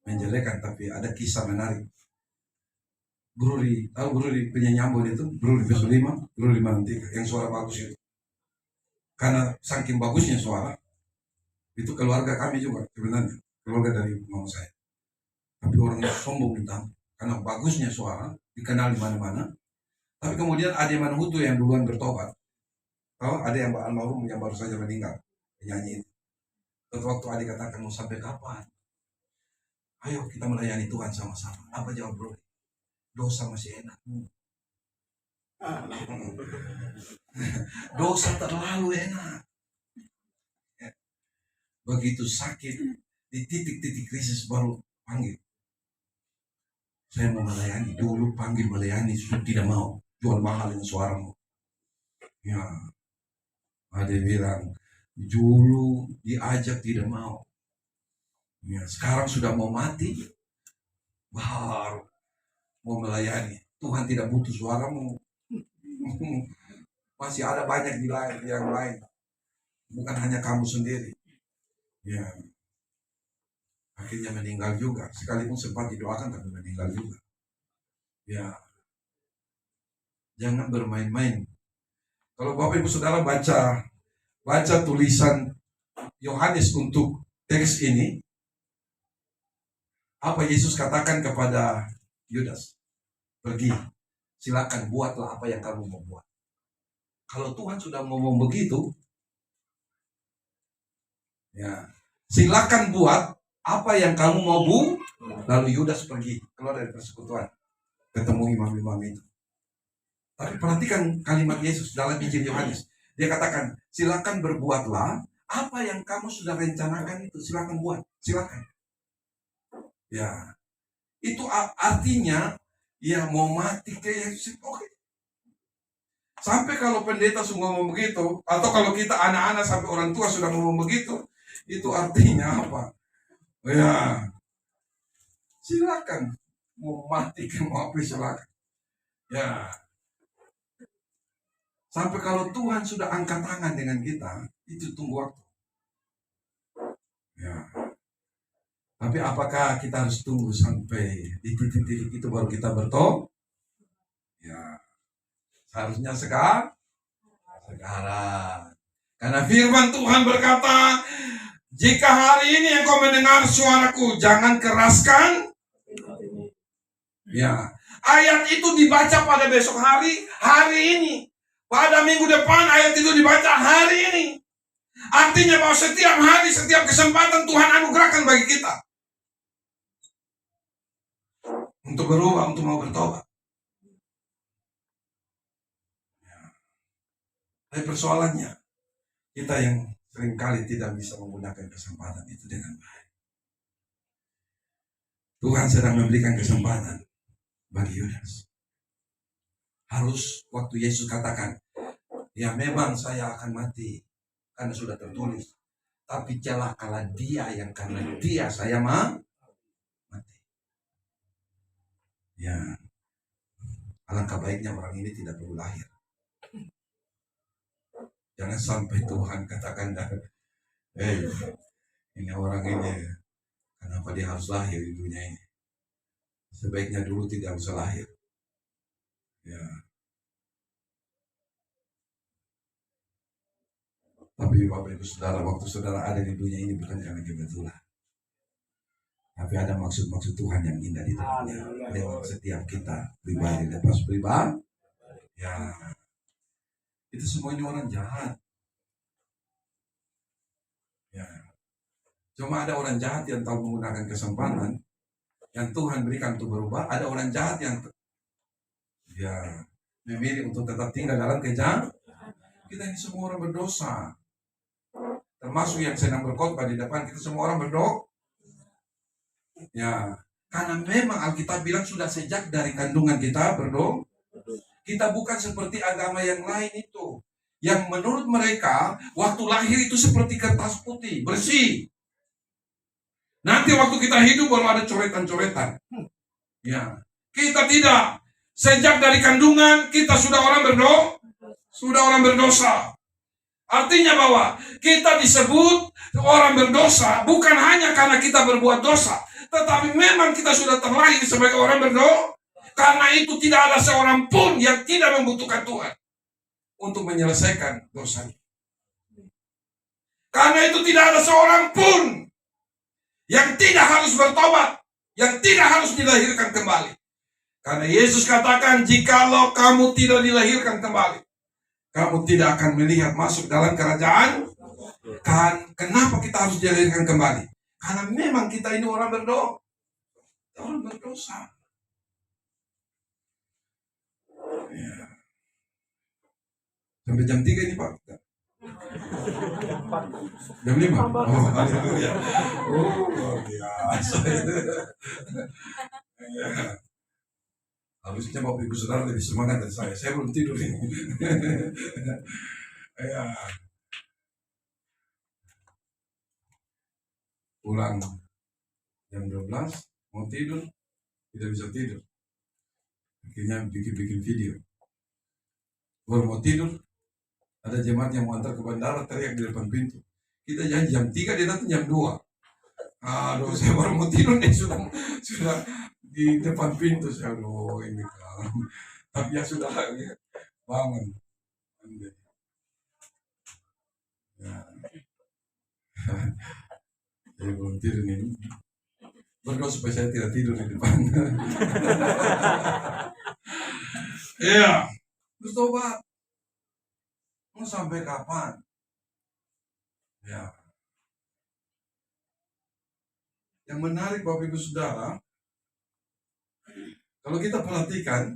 menjelekan, tapi ada kisah menarik. Tahu Bruli penyanyi Ambon itu, Bruli Beso 5, Bruli 53, yang suara bagus itu. Karena saking bagusnya suara, itu keluarga kami juga sebenarnya, keluarga dari mama saya. Tapi orang sombong minta, karena bagusnya suara, dikenal di mana-mana. Tapi kemudian ada yang Manuhutu yang duluan bertobat. Tahu ada yang almarhum yang baru saja meninggal, penyanyi itu. Waktu adik katakan mau sampai kapan? Ayo kita melayani Tuhan sama-sama. Apa jawab bro? Dosa masih enak. Dosa terlalu enak. Begitu sakit, di titik-titik krisis baru panggil. Saya mau melayani. Dulu panggil melayani, sudah tidak mau. Jual mahal dengan suaramu. Ya, ada bilang, dulu diajak tidak mau. Ya, sekarang sudah mau mati, baru mau melayani. Tuhan tidak butuh suaramu. Masih ada banyak yang lain. Bukan hanya kamu sendiri. Ya. Akhirnya meninggal juga. Sekalipun sempat didoakan tapi meninggal juga. Ya. Jangan bermain-main. Kalau Bapak Ibu Saudara baca tulisan Yohanes untuk teks ini, apa Yesus katakan kepada Yudas? Pergi, silakan buatlah apa yang kamu mau buat. Kalau Tuhan sudah ngomong begitu, ya, silakan buat apa yang kamu mau bu. Lalu Yudas pergi keluar dari persekutuan, ketemu imam-imam itu. Tapi perhatikan kalimat Yesus dalam Injil Yohanes. Dia katakan, silakan berbuatlah apa yang kamu sudah rencanakan itu. Silakan buat, silakan. Ya, itu artinya ya mau mati kayak oke. Sampai kalau pendeta sudah ngomong begitu, atau kalau kita anak-anak sampai orang tua sudah ngomong begitu, itu artinya apa? Ya, silakan mau mati mau apa silakan. Ya. Sampai kalau Tuhan sudah angkat tangan dengan kita, itu tunggu waktu. Ya. Tapi apakah kita harus tunggu sampai di titik-titik itu baru kita bertobat? Ya. Seharusnya sekarang. Karena firman Tuhan berkata, jika hari ini engkau mendengar suaraku, jangan keraskan. Ya. Ayat itu dibaca pada besok hari ini. Pada minggu depan ayat itu dibaca hari ini. Artinya bahwa setiap hari, setiap kesempatan Tuhan anugerahkan bagi kita. Untuk berubah, untuk mau bertobat. Tapi persoalannya, kita yang seringkali tidak bisa menggunakan kesempatan itu dengan baik. Tuhan sedang memberikan kesempatan bagi Yudas. Harus waktu Yesus katakan, ya memang saya akan mati, karena sudah tertulis. Tapi celakalah dia yang karena dia saya mati. Ya, alangkah baiknya orang ini tidak perlu lahir. Jangan sampai Tuhan katakan, ini orang ini, kenapa dia harus lahir di dunia ini? Sebaiknya dulu tidak usah lahir. Ya. Tapi Bapak Ibu Saudara, waktu saudara ada di dunia ini bukan karena kebetulan. Tapi ada maksud-maksud Tuhan yang indah di dalamnya. Lewat setiap kita pribadi, lepas pribadi. Ya, itu semua ini orang jahat. Ya. Cuma ada orang jahat yang tahu menggunakan kesempatan yang Tuhan berikan untuk berubah. Ada orang jahat yang memilih untuk tetap tinggal dalam kejahatan. Kita ini semua orang berdosa. Termasuk yang sedang berkhotbah di depan, kita semua orang berdosa. Ya, karena memang Alkitab bilang sudah sejak dari kandungan kita berdosa. Kita bukan seperti agama yang lain itu, yang menurut mereka waktu lahir itu seperti kertas putih, bersih. Nanti waktu kita hidup baru ada coretan-coretan. Ya, kita tidak. Sejak dari kandungan kita sudah orang berdosa. Artinya bahwa kita disebut orang berdosa bukan hanya karena kita berbuat dosa, tetapi memang kita sudah terlahir sebagai orang berdosa. Karena itu tidak ada seorang pun yang tidak membutuhkan Tuhan untuk menyelesaikan dosanya. Karena itu tidak ada seorang pun yang tidak harus bertobat, yang tidak harus dilahirkan kembali. Karena Yesus katakan, jikalau kamu tidak dilahirkan kembali, kamu tidak akan melihat masuk dalam kerajaan. Kenapa kita harus dilahirkan kembali? Karena memang kita ini orang berdosa. Ya. Sampai jam 3 ini Pak. Jam 5? Oh, haleluya. Oh, biasa. Ya. Harusnya Bapak Ibu Saudara lebih semangat dari saya. Saya belum tidur ini. Ya. Pulang jam 12, mau tidur, tidak bisa tidur. Akhirnya bikin video. Baru mau tidur, ada jemaat yang mau antar ke bandara, teriak di depan pintu. Kita janji jam 3, dia datang jam 2. Aduh, saya baru mau tidur nih, sudah di depan pintu. Saya, aduh ini kan. Tapi ya sudah, ya, bangun. Ya. Saya belum tidur nih. Berdoa supaya saya tidak tidur di depan. Iya, bertobat. Mau sampai kapan? Ya. Yang menarik Bapak Ibu Saudara, kalau kita perhatikan,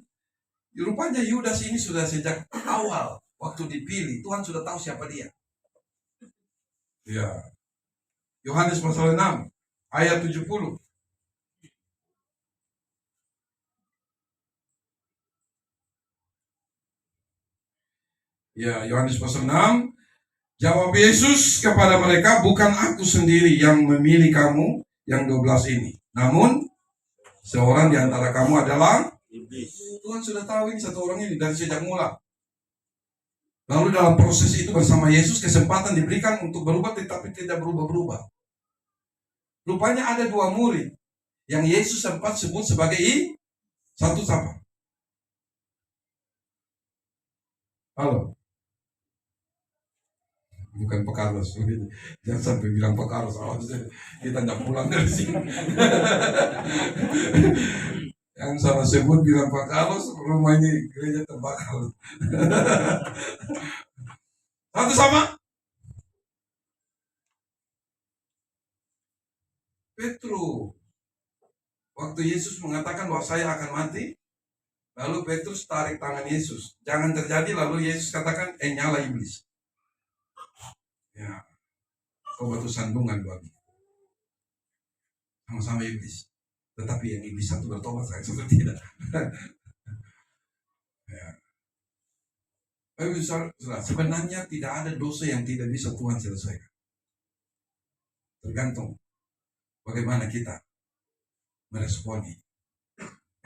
rupanya Yudas ini sudah sejak awal waktu dipilih, Tuhan sudah tahu siapa dia. Ya. Yohanes pasal 6 ayat 70. Ya, Yohanes pasal 6. Jawab Yesus kepada mereka, bukan aku sendiri yang memilih kamu yang 12 ini. Namun, seorang di antara kamu adalah iblis. Tuhan sudah tahu ini satu orang ini dari sejak mula. Lalu dalam proses itu bersama Yesus kesempatan diberikan untuk berubah tetapi tidak berubah-berubah. Rupanya ada 2 murid yang Yesus sempat sebut sebagai satu siapa? Halo? Bukan Pak Carlos, jangan sampai bilang Pak Carlos, kita tidak pulang dari sini. Yang sama sebut bilang Pak Carlos, rumah ini gereja terbakar. Satu sama Petrus. Waktu Yesus mengatakan bahwa saya akan mati, lalu Petrus tarik tangan Yesus. Jangan terjadi, lalu Yesus katakan, nyala iblis. Ya, kau batu sandungan bagi sama-sama iblis. Tetapi yang iblis satu bertobat, saya satu tidak. Ya. Sebenarnya tidak ada dosa yang tidak bisa Tuhan selesaikan. Tergantung bagaimana kita meresponi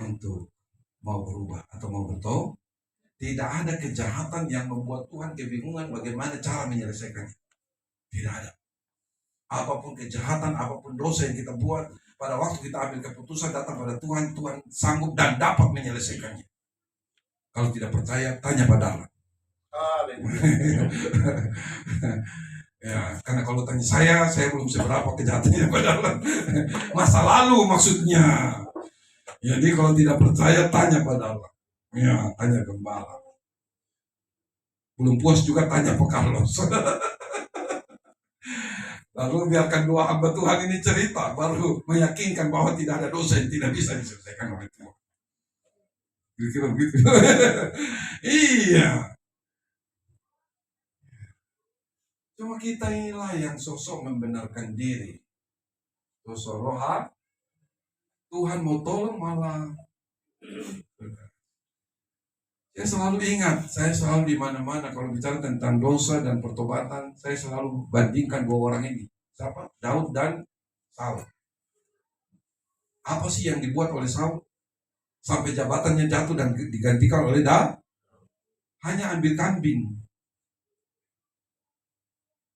untuk mau berubah atau mau bertobat. Tidak ada kejahatan yang membuat Tuhan kebingungan bagaimana cara menyelesaikannya. Tidak ada. Apapun kejahatan, apapun dosa yang kita buat, pada waktu kita ambil keputusan datang pada Tuhan, Tuhan sanggup dan dapat menyelesaikannya. Kalau tidak percaya, tanya pada Allah. Ya, karena kalau tanya saya belum seberapa kejahatannya pada Allah. Masa lalu maksudnya. Jadi kalau tidak percaya, tanya pada Allah. Ya, tanya gembala. Belum puas juga tanya Pak Carlos. Lalu biarkan dua hamba Tuhan ini cerita, baru meyakinkan bahwa tidak ada dosa yang tidak bisa diselesaikan oleh Tuhan. Kira-kira begitu. Iya. Cuma kita inilah yang sosok membenarkan diri. Sosok roha. Tuhan mau tolong malah. Saya selalu ingat, saya selalu di mana-mana kalau bicara tentang dosa dan pertobatan, saya selalu bandingkan dua orang ini. Siapa? Daud dan Saul. Apa sih yang dibuat oleh Saul? Sampai jabatannya jatuh dan digantikan oleh Daud. Hanya ambil kambing.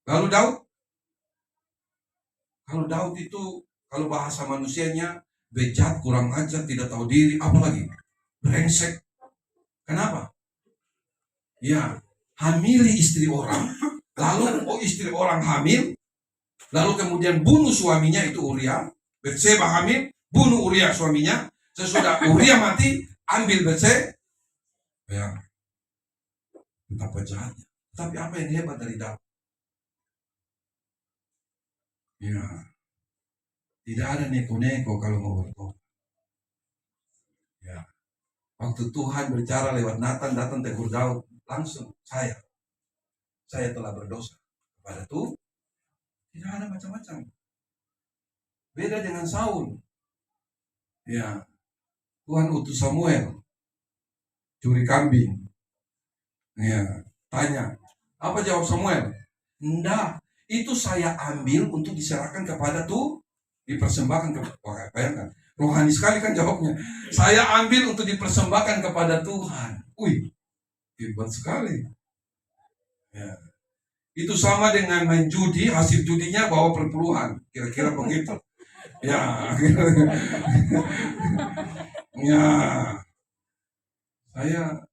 Lalu Daud? Kalau Daud itu, kalau bahasa manusianya, bejat, kurang ajar, tidak tahu diri, apalagi brengsek. Kenapa? Ya, hamili istri orang, lalu istri orang hamil, lalu kemudian bunuh suaminya itu Uria, Betseba hamil, bunuh Uria suaminya, sesudah Uria mati, ambil Betseba. Ya, betapa jahatnya. Tapi apa yang hebat dari Daud? Ya, tidak ada neko-neko kalau mau bertobat. Ya, waktu Tuhan bicara lewat Nathan, datang tegur Daud, langsung saya telah berdosa kepada Tuhan. Tidak ada macam-macam. Beda dengan Saul. Ya, Tuhan utus Samuel curi kambing. Ya, tanya, apa jawab Samuel? Enggak, itu saya ambil untuk diserahkan kepada Tuhan, dipersembahkan kepada. Bayangkan, rohani sekali kan jawabnya. Saya ambil untuk dipersembahkan kepada Tuhan. Wih, hebat sekali. Ya. Itu sama dengan main judi, hasil judinya bawa perpuluhan, kira-kira begitu. Ya, ya. Saya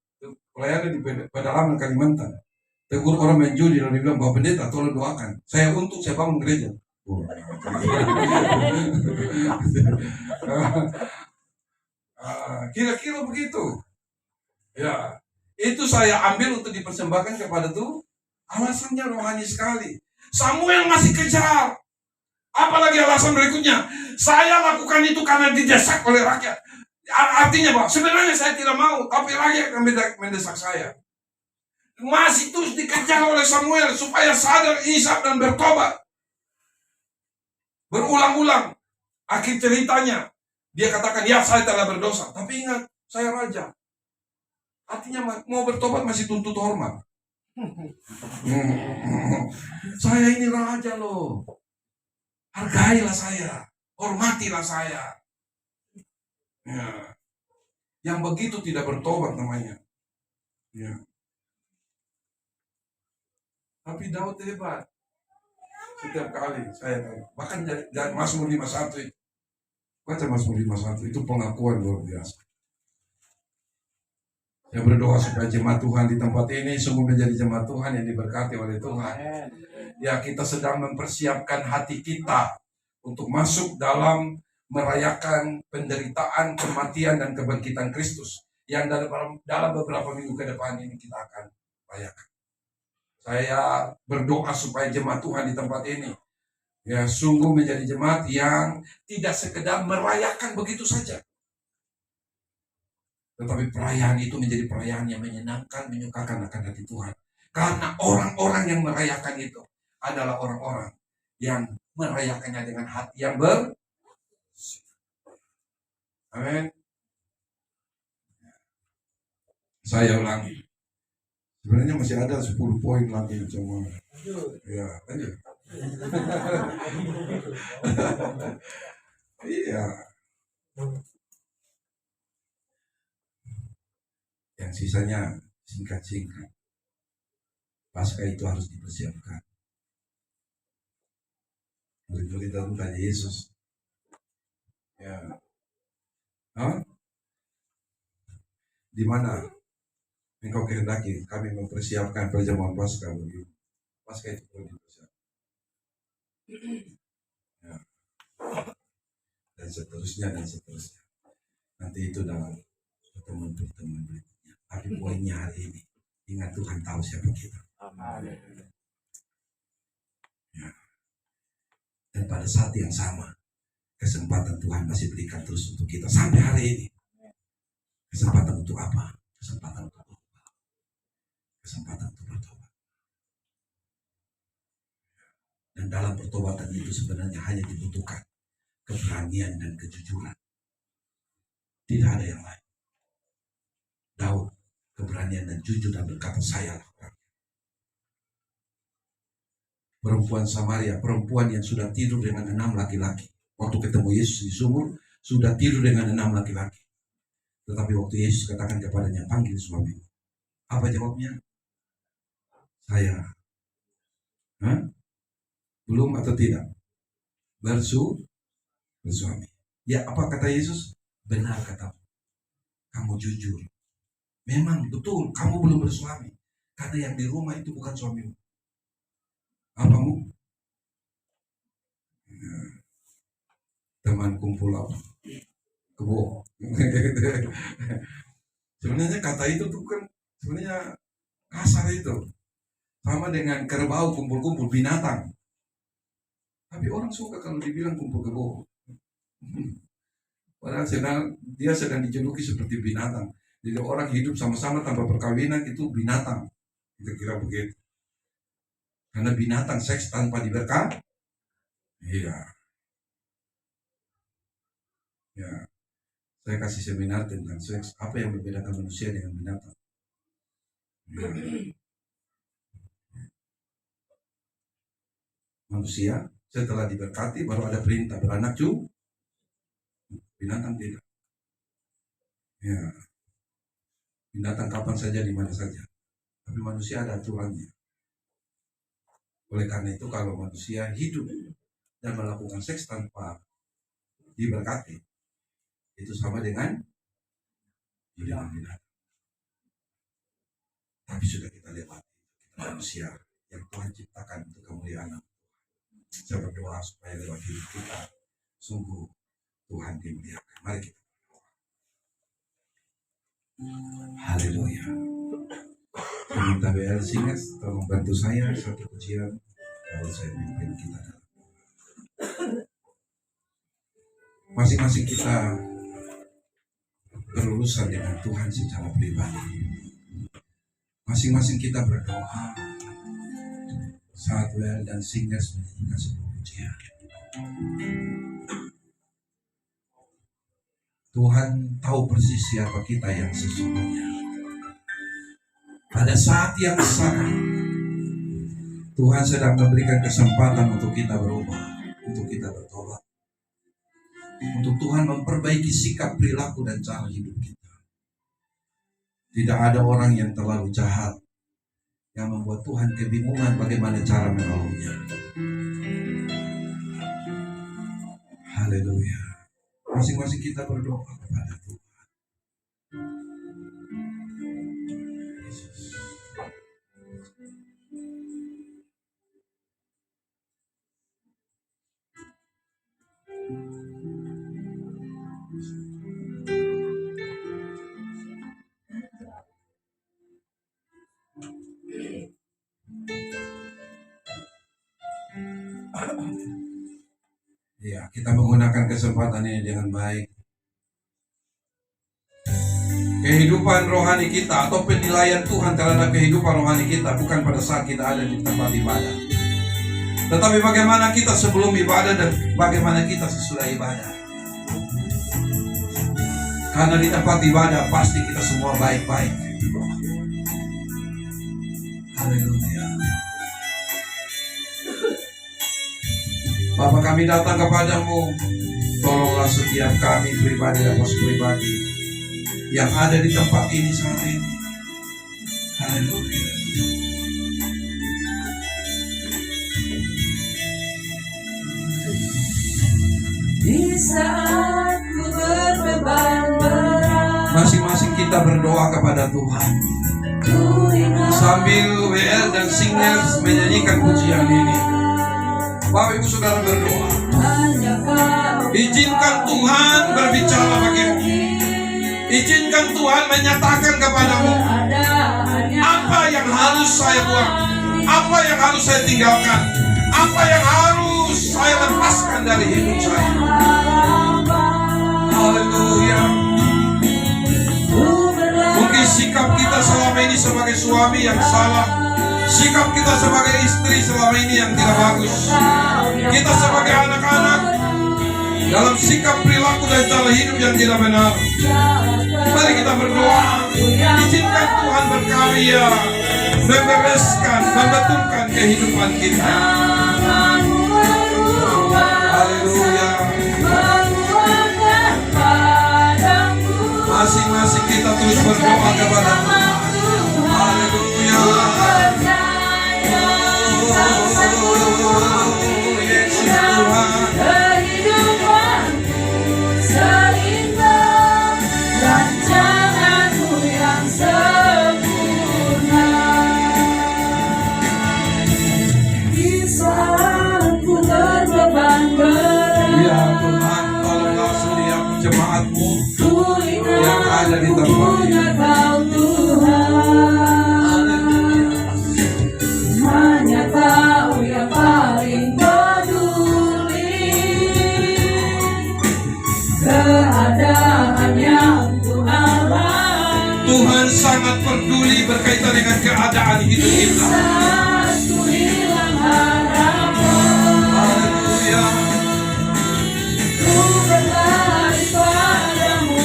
pelayanan di pedalaman Kalimantan. Tegur orang main judi, lalu bilang, Bapak Pendeta tolong doakan. Saya bangun gereja. Kira-kira begitu. Ya, itu saya ambil untuk dipersembahkan kepada Tuhan. Alasannya rohani sekali. Samuel masih kejar. Apalagi alasan berikutnya, saya lakukan itu karena didesak oleh rakyat. Artinya Pak, sebenarnya saya tidak mau, tapi rakyat yang mendesak saya. Masih terus dikejar oleh Samuel supaya sadar, insaf dan bertobat. Berulang-ulang. Akhir ceritanya, dia katakan, ya saya telah berdosa. Tapi ingat, saya raja. Artinya mau bertobat masih tuntut hormat. Saya ini raja loh. Hargailah saya, hormatilah saya. Ya. Yang begitu tidak bertobat namanya. Ya. Tapi Daud hebat. Setiap kali saya bahkan Mazmur 51 itu. Baca Mazmur 51 itu pengakuan luar biasa. Saya berdoa supaya jemaat Tuhan di tempat ini sungguh menjadi jemaat Tuhan yang diberkati oleh Tuhan. Ya, kita sedang mempersiapkan hati kita untuk masuk dalam merayakan penderitaan, kematian, dan kebangkitan Kristus yang dalam beberapa minggu ke depan ini kita akan rayakan. Saya berdoa supaya jemaat Tuhan di tempat ini ya sungguh menjadi jemaat yang tidak sekedar merayakan begitu saja, tetapi perayaan itu menjadi perayaan yang menyenangkan, menyukakan akan hati Tuhan. Karena orang-orang yang merayakan itu adalah orang-orang yang merayakannya dengan hati yang Amin. Saya ulangi. Sebenarnya masih ada 10 poin lagi cuma ya lanjut. Iya. Yang sisanya singkat-singkat. Paskah itu harus dipersiapkan. Murid-murid datang tanya Yesus. Ya. Hah? Di mana engkau kehendaki kami mempersiapkan perjamuan Paskah begitu. Paskah itu perlu dipersiapkan. Ya. Dan seterusnya. Nanti itu dalam pertemuan berikutnya. Tapi poinnya hari ini, ingat Tuhan tahu siapa kita. Amin. Ya. Dan pada saat yang sama, kesempatan Tuhan masih berikan terus untuk kita sampai hari ini. Kesempatan untuk apa? Kesempatan untuk bertobat. Kesempatan untuk bertobat. Dan dalam pertobatan itu sebenarnya hanya dibutuhkan keberanian dan kejujuran. Tidak ada yang lain. Daud keberanian dan jujur dan berkata, saya lakukan. Perempuan Samaria, perempuan yang sudah tidur dengan 6 laki-laki. Waktu ketemu Yesus di sumur, sudah tidur dengan 6 laki-laki. Tetapi waktu Yesus katakan kepadanya, panggil suamimu. Apa jawabnya? Saya. Belum atau tidak? Bersuami. Ya, apa kata Yesus? Benar katamu. Kamu jujur. Memang betul, kamu belum bersuami. Karena yang di rumah itu bukan suamimu. Apamu? Ya. Teman kumpul apa? Kebo. Sebenarnya kata itu tuh kan sebenarnya kasar itu. Sama dengan kerbau kumpul-kumpul binatang. Tapi orang suka kalau dibilang kumpul kebo. Padahal dia sedang dijuluki seperti binatang. Jadi orang hidup sama-sama tanpa perkawinan itu binatang. Kita kira begitu. Karena binatang seks tanpa diberkati. Iya. Ya. Saya kasih seminar tentang seks. Apa yang membedakan manusia dengan binatang? Ya. Manusia setelah diberkati baru ada perintah beranak cucu. Binatang tidak. Ya. Binatang kapan saja di mana saja. Tapi manusia ada aturannya. Oleh karena itu kalau manusia hidup dan melakukan seks tanpa diberkati, itu sama dengan binatang. Tapi sudah kita lewati. Kita manusia yang Tuhan ciptakan untuk kemuliaan Tuhan. Saya berdoa supaya lewat hidup kita sungguh Tuhan dimuliakan. Mari kita berdoa. Haleluya. Peminta BL Singers, tolong bantu saya satu pujian kalau saya pimpin kita dalam. Masing-masing kita berurusan dengan Tuhan secara pribadi. Masing-masing kita berdoa saat WL dan Singers menyanyikan sebuah pujian. Tuhan tahu persis siapa kita yang sesungguhnya. Pada saat yang sama, Tuhan sedang memberikan kesempatan untuk kita berubah, untuk kita bertobat, untuk Tuhan memperbaiki sikap, perilaku, dan cara hidup kita. Tidak ada orang yang terlalu jahat yang membuat Tuhan kebingungan bagaimana cara menolongnya. Haleluya. Masing-masing kita berdoa kepada Tuhan. Yesus. Ya, kita menggunakan kesempatan ini dengan baik. Kehidupan rohani kita atau penilaian Tuhan terhadap kehidupan rohani kita bukan pada saat kita ada di tempat ibadah, tetapi bagaimana kita sebelum ibadah dan bagaimana kita sesudah ibadah. Karena di tempat ibadah pasti kita semua baik-baik. Haleluya. Bapa, kami datang kepadamu. Tolonglah setiap kami pribadi dan pos pribadi yang ada di tempat ini saat ini. Haleluya. Di saat ku berbeban berat, Masing-masing kita berdoa kepada Tuhan sambil WL dan Singers menyanyikan pujian ini. Bapak Ibu Saudara berdoa, izinkan Tuhan berbicara bagimu. Izinkan Tuhan menyatakan kepadamu apa yang harus saya buang, apa yang harus saya tinggalkan, apa yang harus saya lepaskan dari hidup saya. Haleluya. Mungkin sikap kita selama ini sebagai suami yang salah, sikap kita sebagai istri selama ini yang tidak bagus, kita sebagai anak-anak dalam sikap perilaku dan cara hidup yang tidak benar. Mari kita berdoa, izinkan Tuhan berkarya, membereskan, membetulkan kehidupan kita. Haleluya. Masing-masing kita terus berdoa kepada Tuhan. Haleluya. Yesus Tuhan. Ya Tuhan, tolonglah setiap jemaat-Mu yang ada di tempat ini. Hanya Kau yang paling peduli keadaan yang Ku alami. Tuhan sangat peduli berkaitan dengan keadaan hidup kita. Saat ku hilang harapan, Haleluya. ku berlari padamu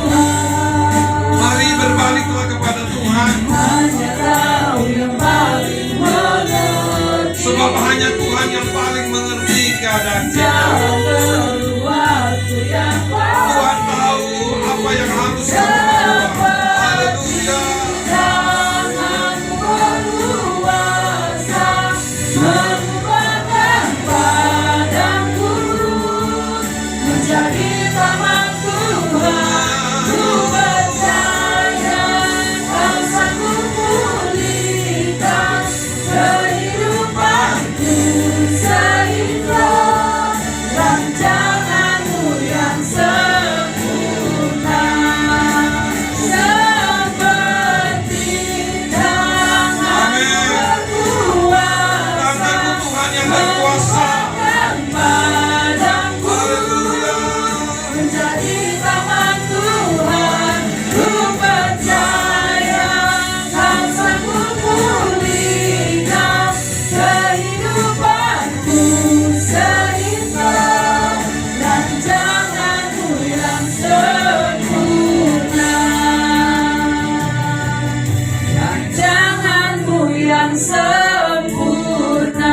Tuhan. Mari berbaliklah kepada Tuhan, Hanya Kau yang paling mengerti sebab hanya Tuhan yang paling mengerti keadaan kita. jalan keluarku yang Tuhan tahu apa yang harus kita lakukan. Haleluya. Tangan-Mu berkuasa mengubahkan padangku menjadi taman Tuhan. Ku percaya Kau sanggup pulihkan kehidupanku sehingga rancangan-Mu yang sempurna seperti tangan berkuasa Tangan-Mu Tuhan yang berkuasa. mengubahkan padangku Haleluya. menjadi taman Tuhan. Ku percaya Kau sanggup pulihkan kehidupanku sehingga rancangan-Mu yang sempurna. Rancangan-Mu yang sempurna.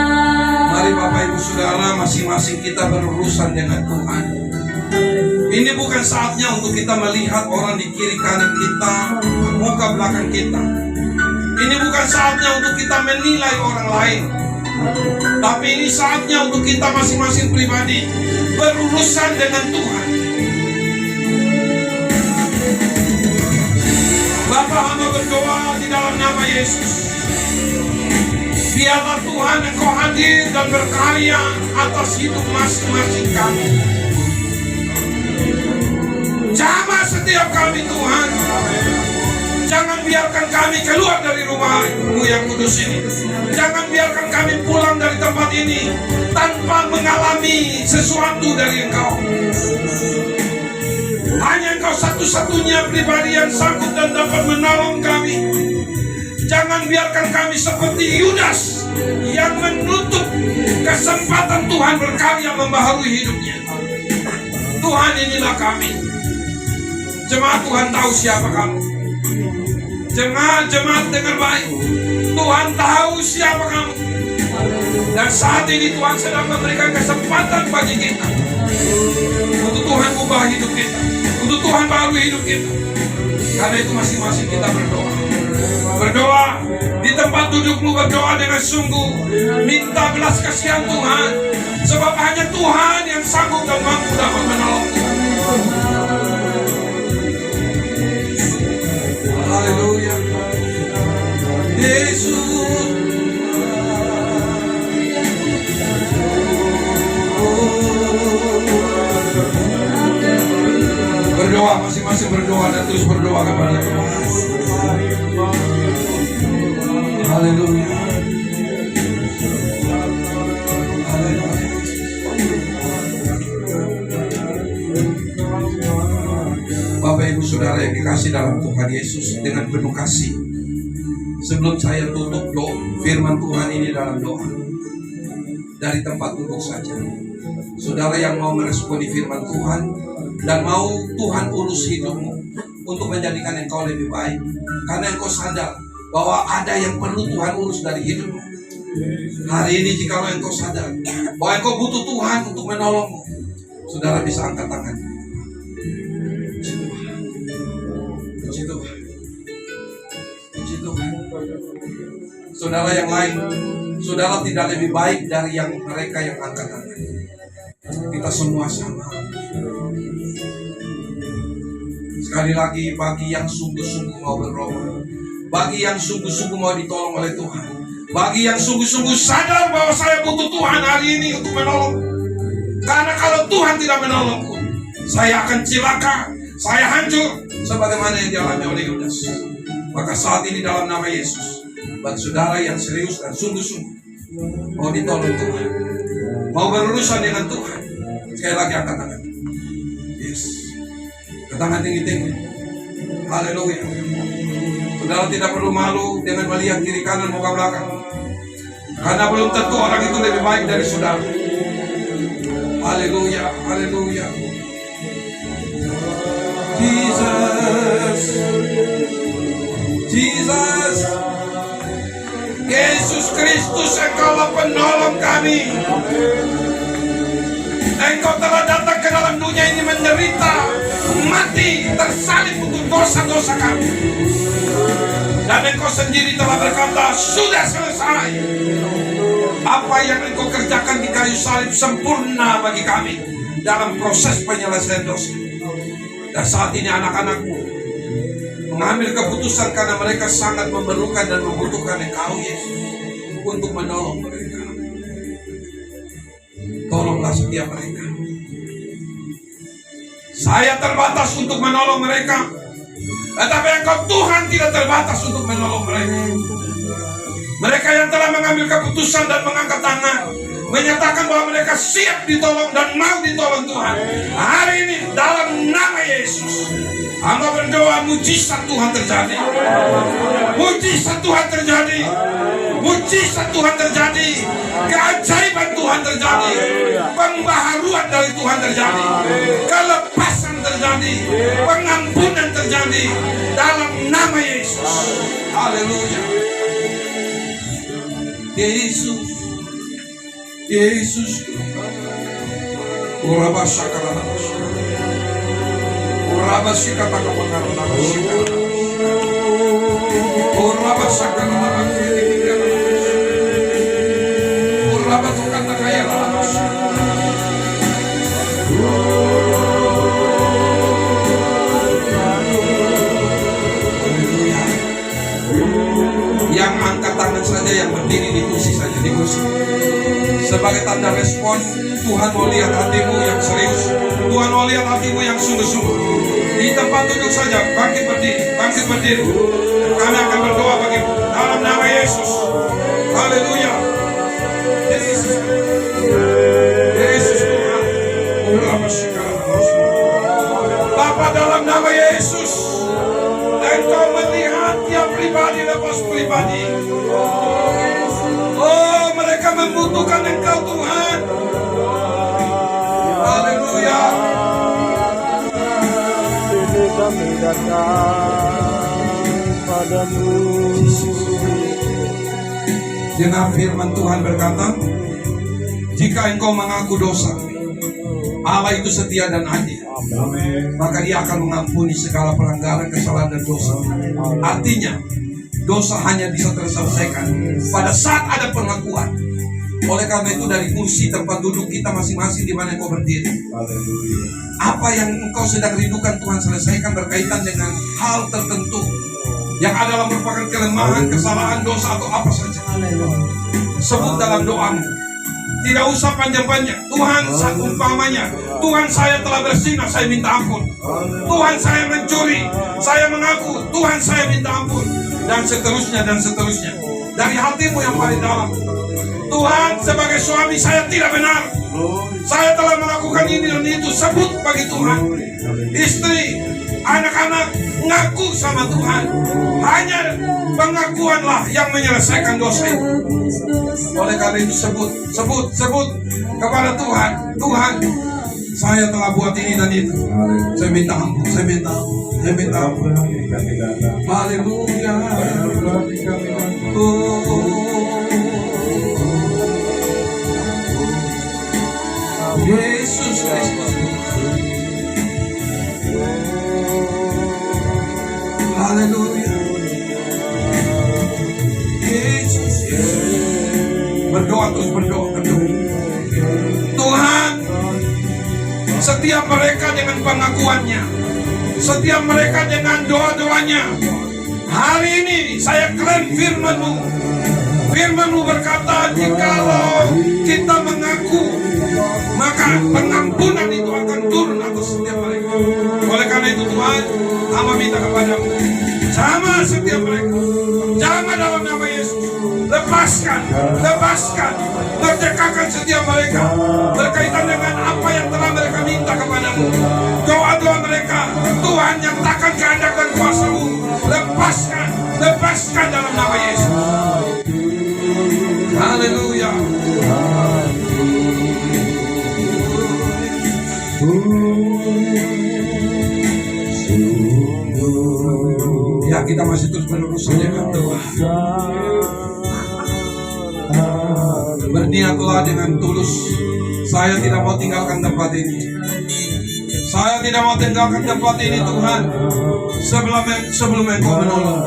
Mari Bapak Ibu Saudara, masing-masing kita berurusan dengan Tuhan. Ini bukan saatnya untuk kita melihat orang di kiri kanan kita, muka belakang kita. Ini bukan saatnya untuk kita menilai orang lain. Tapi ini saatnya untuk kita masing-masing pribadi berurusan dengan Tuhan. Bapa, hamba berdoa di dalam nama Yesus. Biarlah Tuhan Engkau hadir dan berkarya atas hidup masing-masing kami. Jamah setiap kami Tuhan. Jangan biarkan kami keluar dari rumah-Mu yang kudus ini. Jangan biarkan kami pulang dari tempat ini tanpa mengalami sesuatu dari Engkau. Hanya Engkau satu-satunya pribadi yang sanggup dan dapat menolong kami. Jangan biarkan kami seperti Yudas yang menutup kesempatan Tuhan berkarya membaharui hidupnya. Tuhan, inilah kami. Jemaat Tuhan tahu siapa kamu. Jemaat dengar baik. Tuhan tahu siapa kamu. Dan saat ini Tuhan sedang memberikan kesempatan bagi kita untuk Tuhan ubah hidup kita, untuk Tuhan baru hidup kita. Karena itu masing-masing kita berdoa. Berdoa di tempat dudukmu, berdoa dengan sungguh. Minta belas kasihan Tuhan. Sebab hanya Tuhan yang sanggup dan mampu dapat menolong kita. Haleluya. Yesus. Berdoa, masing-masing berdoa dan terus berdoa kepada Tuhan. Haleluya. Haleluya. Bapak Ibu Saudara yang dikasih dalam Tuhan Yesus, dengan penuh kasih, sebelum saya tutup doa firman Tuhan ini dalam doa, dari tempat duduk saja, saudara yang mau meresponi firman Tuhan dan mau Tuhan urus hidupmu untuk menjadikan engkau lebih baik, karena engkau sadar bahwa ada yang perlu Tuhan urus dari hidupmu. Hari ini jikalau engkau sadar bahwa engkau butuh Tuhan untuk menolongmu, saudara bisa angkat tangan. Puji Tuhan. Puji Tuhan. Saudara yang lain, saudara tidak lebih baik dari yang mereka yang angkat tangan. Kita semua sama. Sekali lagi, bagi yang sungguh-sungguh mau berdoa, bagi yang sungguh-sungguh mau ditolong oleh Tuhan, bagi yang sungguh-sungguh sadar bahwa saya butuh Tuhan hari ini untuk menolong. Karena kalau Tuhan tidak menolongku, saya akan cilaka, saya hancur sebagaimana yang dialami oleh Yudas. Maka saat ini dalam nama Yesus, buat saudara yang serius dan sungguh-sungguh mau ditolong Tuhan, mau berurusan dengan Tuhan, sekali lagi angkat tangan. Yes. Tangan tinggi-tinggi. Haleluya. Saudara tidak perlu malu dengan melihat kiri kanan muka belakang, karena belum tentu orang itu lebih baik dari saudara. Haleluya. Haleluya. Jesus. Jesus. Yesus Kristus, Engkaulah penolong kami. Engkau telah datang ke dalam dunia ini menderita, mati, tersalib untuk dosa-dosa kami. Dan Engkau sendiri telah berkata, sudah selesai. Apa yang Engkau kerjakan di kayu salib sempurna bagi kami dalam proses penyelesaian dosa. Dan saat ini anak-anakmu mengambil keputusan karena mereka sangat memerlukan dan membutuhkan Engkau, Yesus, untuk menolong mereka. Tolonglah setiap mereka. Saya terbatas untuk menolong mereka, tetapi Engkau Tuhan tidak terbatas untuk menolong mereka. Mereka yang telah mengambil keputusan dan mengangkat tangan, menyatakan bahwa mereka siap ditolong dan mau ditolong Tuhan. Hari ini dalam nama Yesus, hamba berdoa mujizat Tuhan terjadi. Mujizat Tuhan terjadi. Mujizat Tuhan terjadi. Keajaiban Tuhan terjadi. Pembaharuan dari Tuhan terjadi. Kelepasan terjadi. Pengampunan terjadi dalam nama Yesus. Haleluya. Yesus. Yesus. Yang angkat tangan saja, yang berdiri di kursi saja, di kursi. Sebagai tanda respon, Tuhan mau lihat hatimu yang serius. Tuhan mau lihat hatimu yang sungguh-sungguh. Di tempat duduk saja, bangkit berdiri, bangkit berdiri. Kami akan berdoa bagimu dalam nama Yesus. Haleluya. Yesus. Yesus Tuhan. Bapa, dalam nama Yesus, Engkau melihat tiap pribadi lepas pribadi. Oh, mereka membutuhkan Engkau Tuhan. Haleluya. Kami datang padamu. Dengar firman Tuhan berkata, jika engkau mengaku dosa, Allah itu setia dan adil, maka Dia akan mengampuni segala pelanggaran, kesalahan, dan dosa. Artinya, dosa hanya bisa terselesaikan pada saat ada pengakuan. Oleh karena itu, dari kursi tempat duduk kita masing-masing di mana engkau berdiri, apa yang engkau sedang rindukan Tuhan selesaikan berkaitan dengan hal tertentu yang adalah merupakan kelemahan, kesalahan, dosa, atau apa saja. Sebut dalam doamu. Tidak usah panjang-panjang. Tuhan, umpamanya, Tuhan, saya telah bersinah, saya minta ampun. Tuhan, saya mencuri, saya mengaku. Tuhan, saya minta ampun. Dan seterusnya, dan seterusnya. Dari hatimu yang paling dalam. Tuhan, sebagai suami saya tidak benar. Saya telah melakukan ini dan itu. Sebut bagi Tuhan. Istri, anak-anak, ngaku sama Tuhan. Hanya pengakuanlah yang menyelesaikan dosa itu. Oleh karena itu, sebut kepada Tuhan. Tuhan, saya telah buat ini dan itu. Saya minta ampun, saya minta ampun. Haleluya. Yesus Kristus. Haleluya. Yesus. Berdoa terus, berdoa. Tuhan, setiap mereka dengan pengakuannya, setiap mereka dengan doa-doanya, hari ini saya klaim firman-Mu. Firman-Mu berkata, jikalau kita mengaku, maka pengampunan itu akan turun atas setiap mereka. Oleh karena itu Tuhan, hamba minta kepadamu, jamah setiap mereka, jamah dalam nama Yesus. Lepaskan, merdekakan setiap mereka berkaitan dengan apa yang telah mereka minta kepadamu. Doa-doa mereka, Tuhan, yang takkan kehendak dan kuasa-Mu, lepaskan dalam nama Yesus. Haleluya. Ya, kita masih terus menerus dengan doa. Berniatlah dengan tulus. Saya tidak mau tinggalkan tempat ini. Saya tidak mau tinggalkan tempat ini, Tuhan, sebelum Engkau menolong.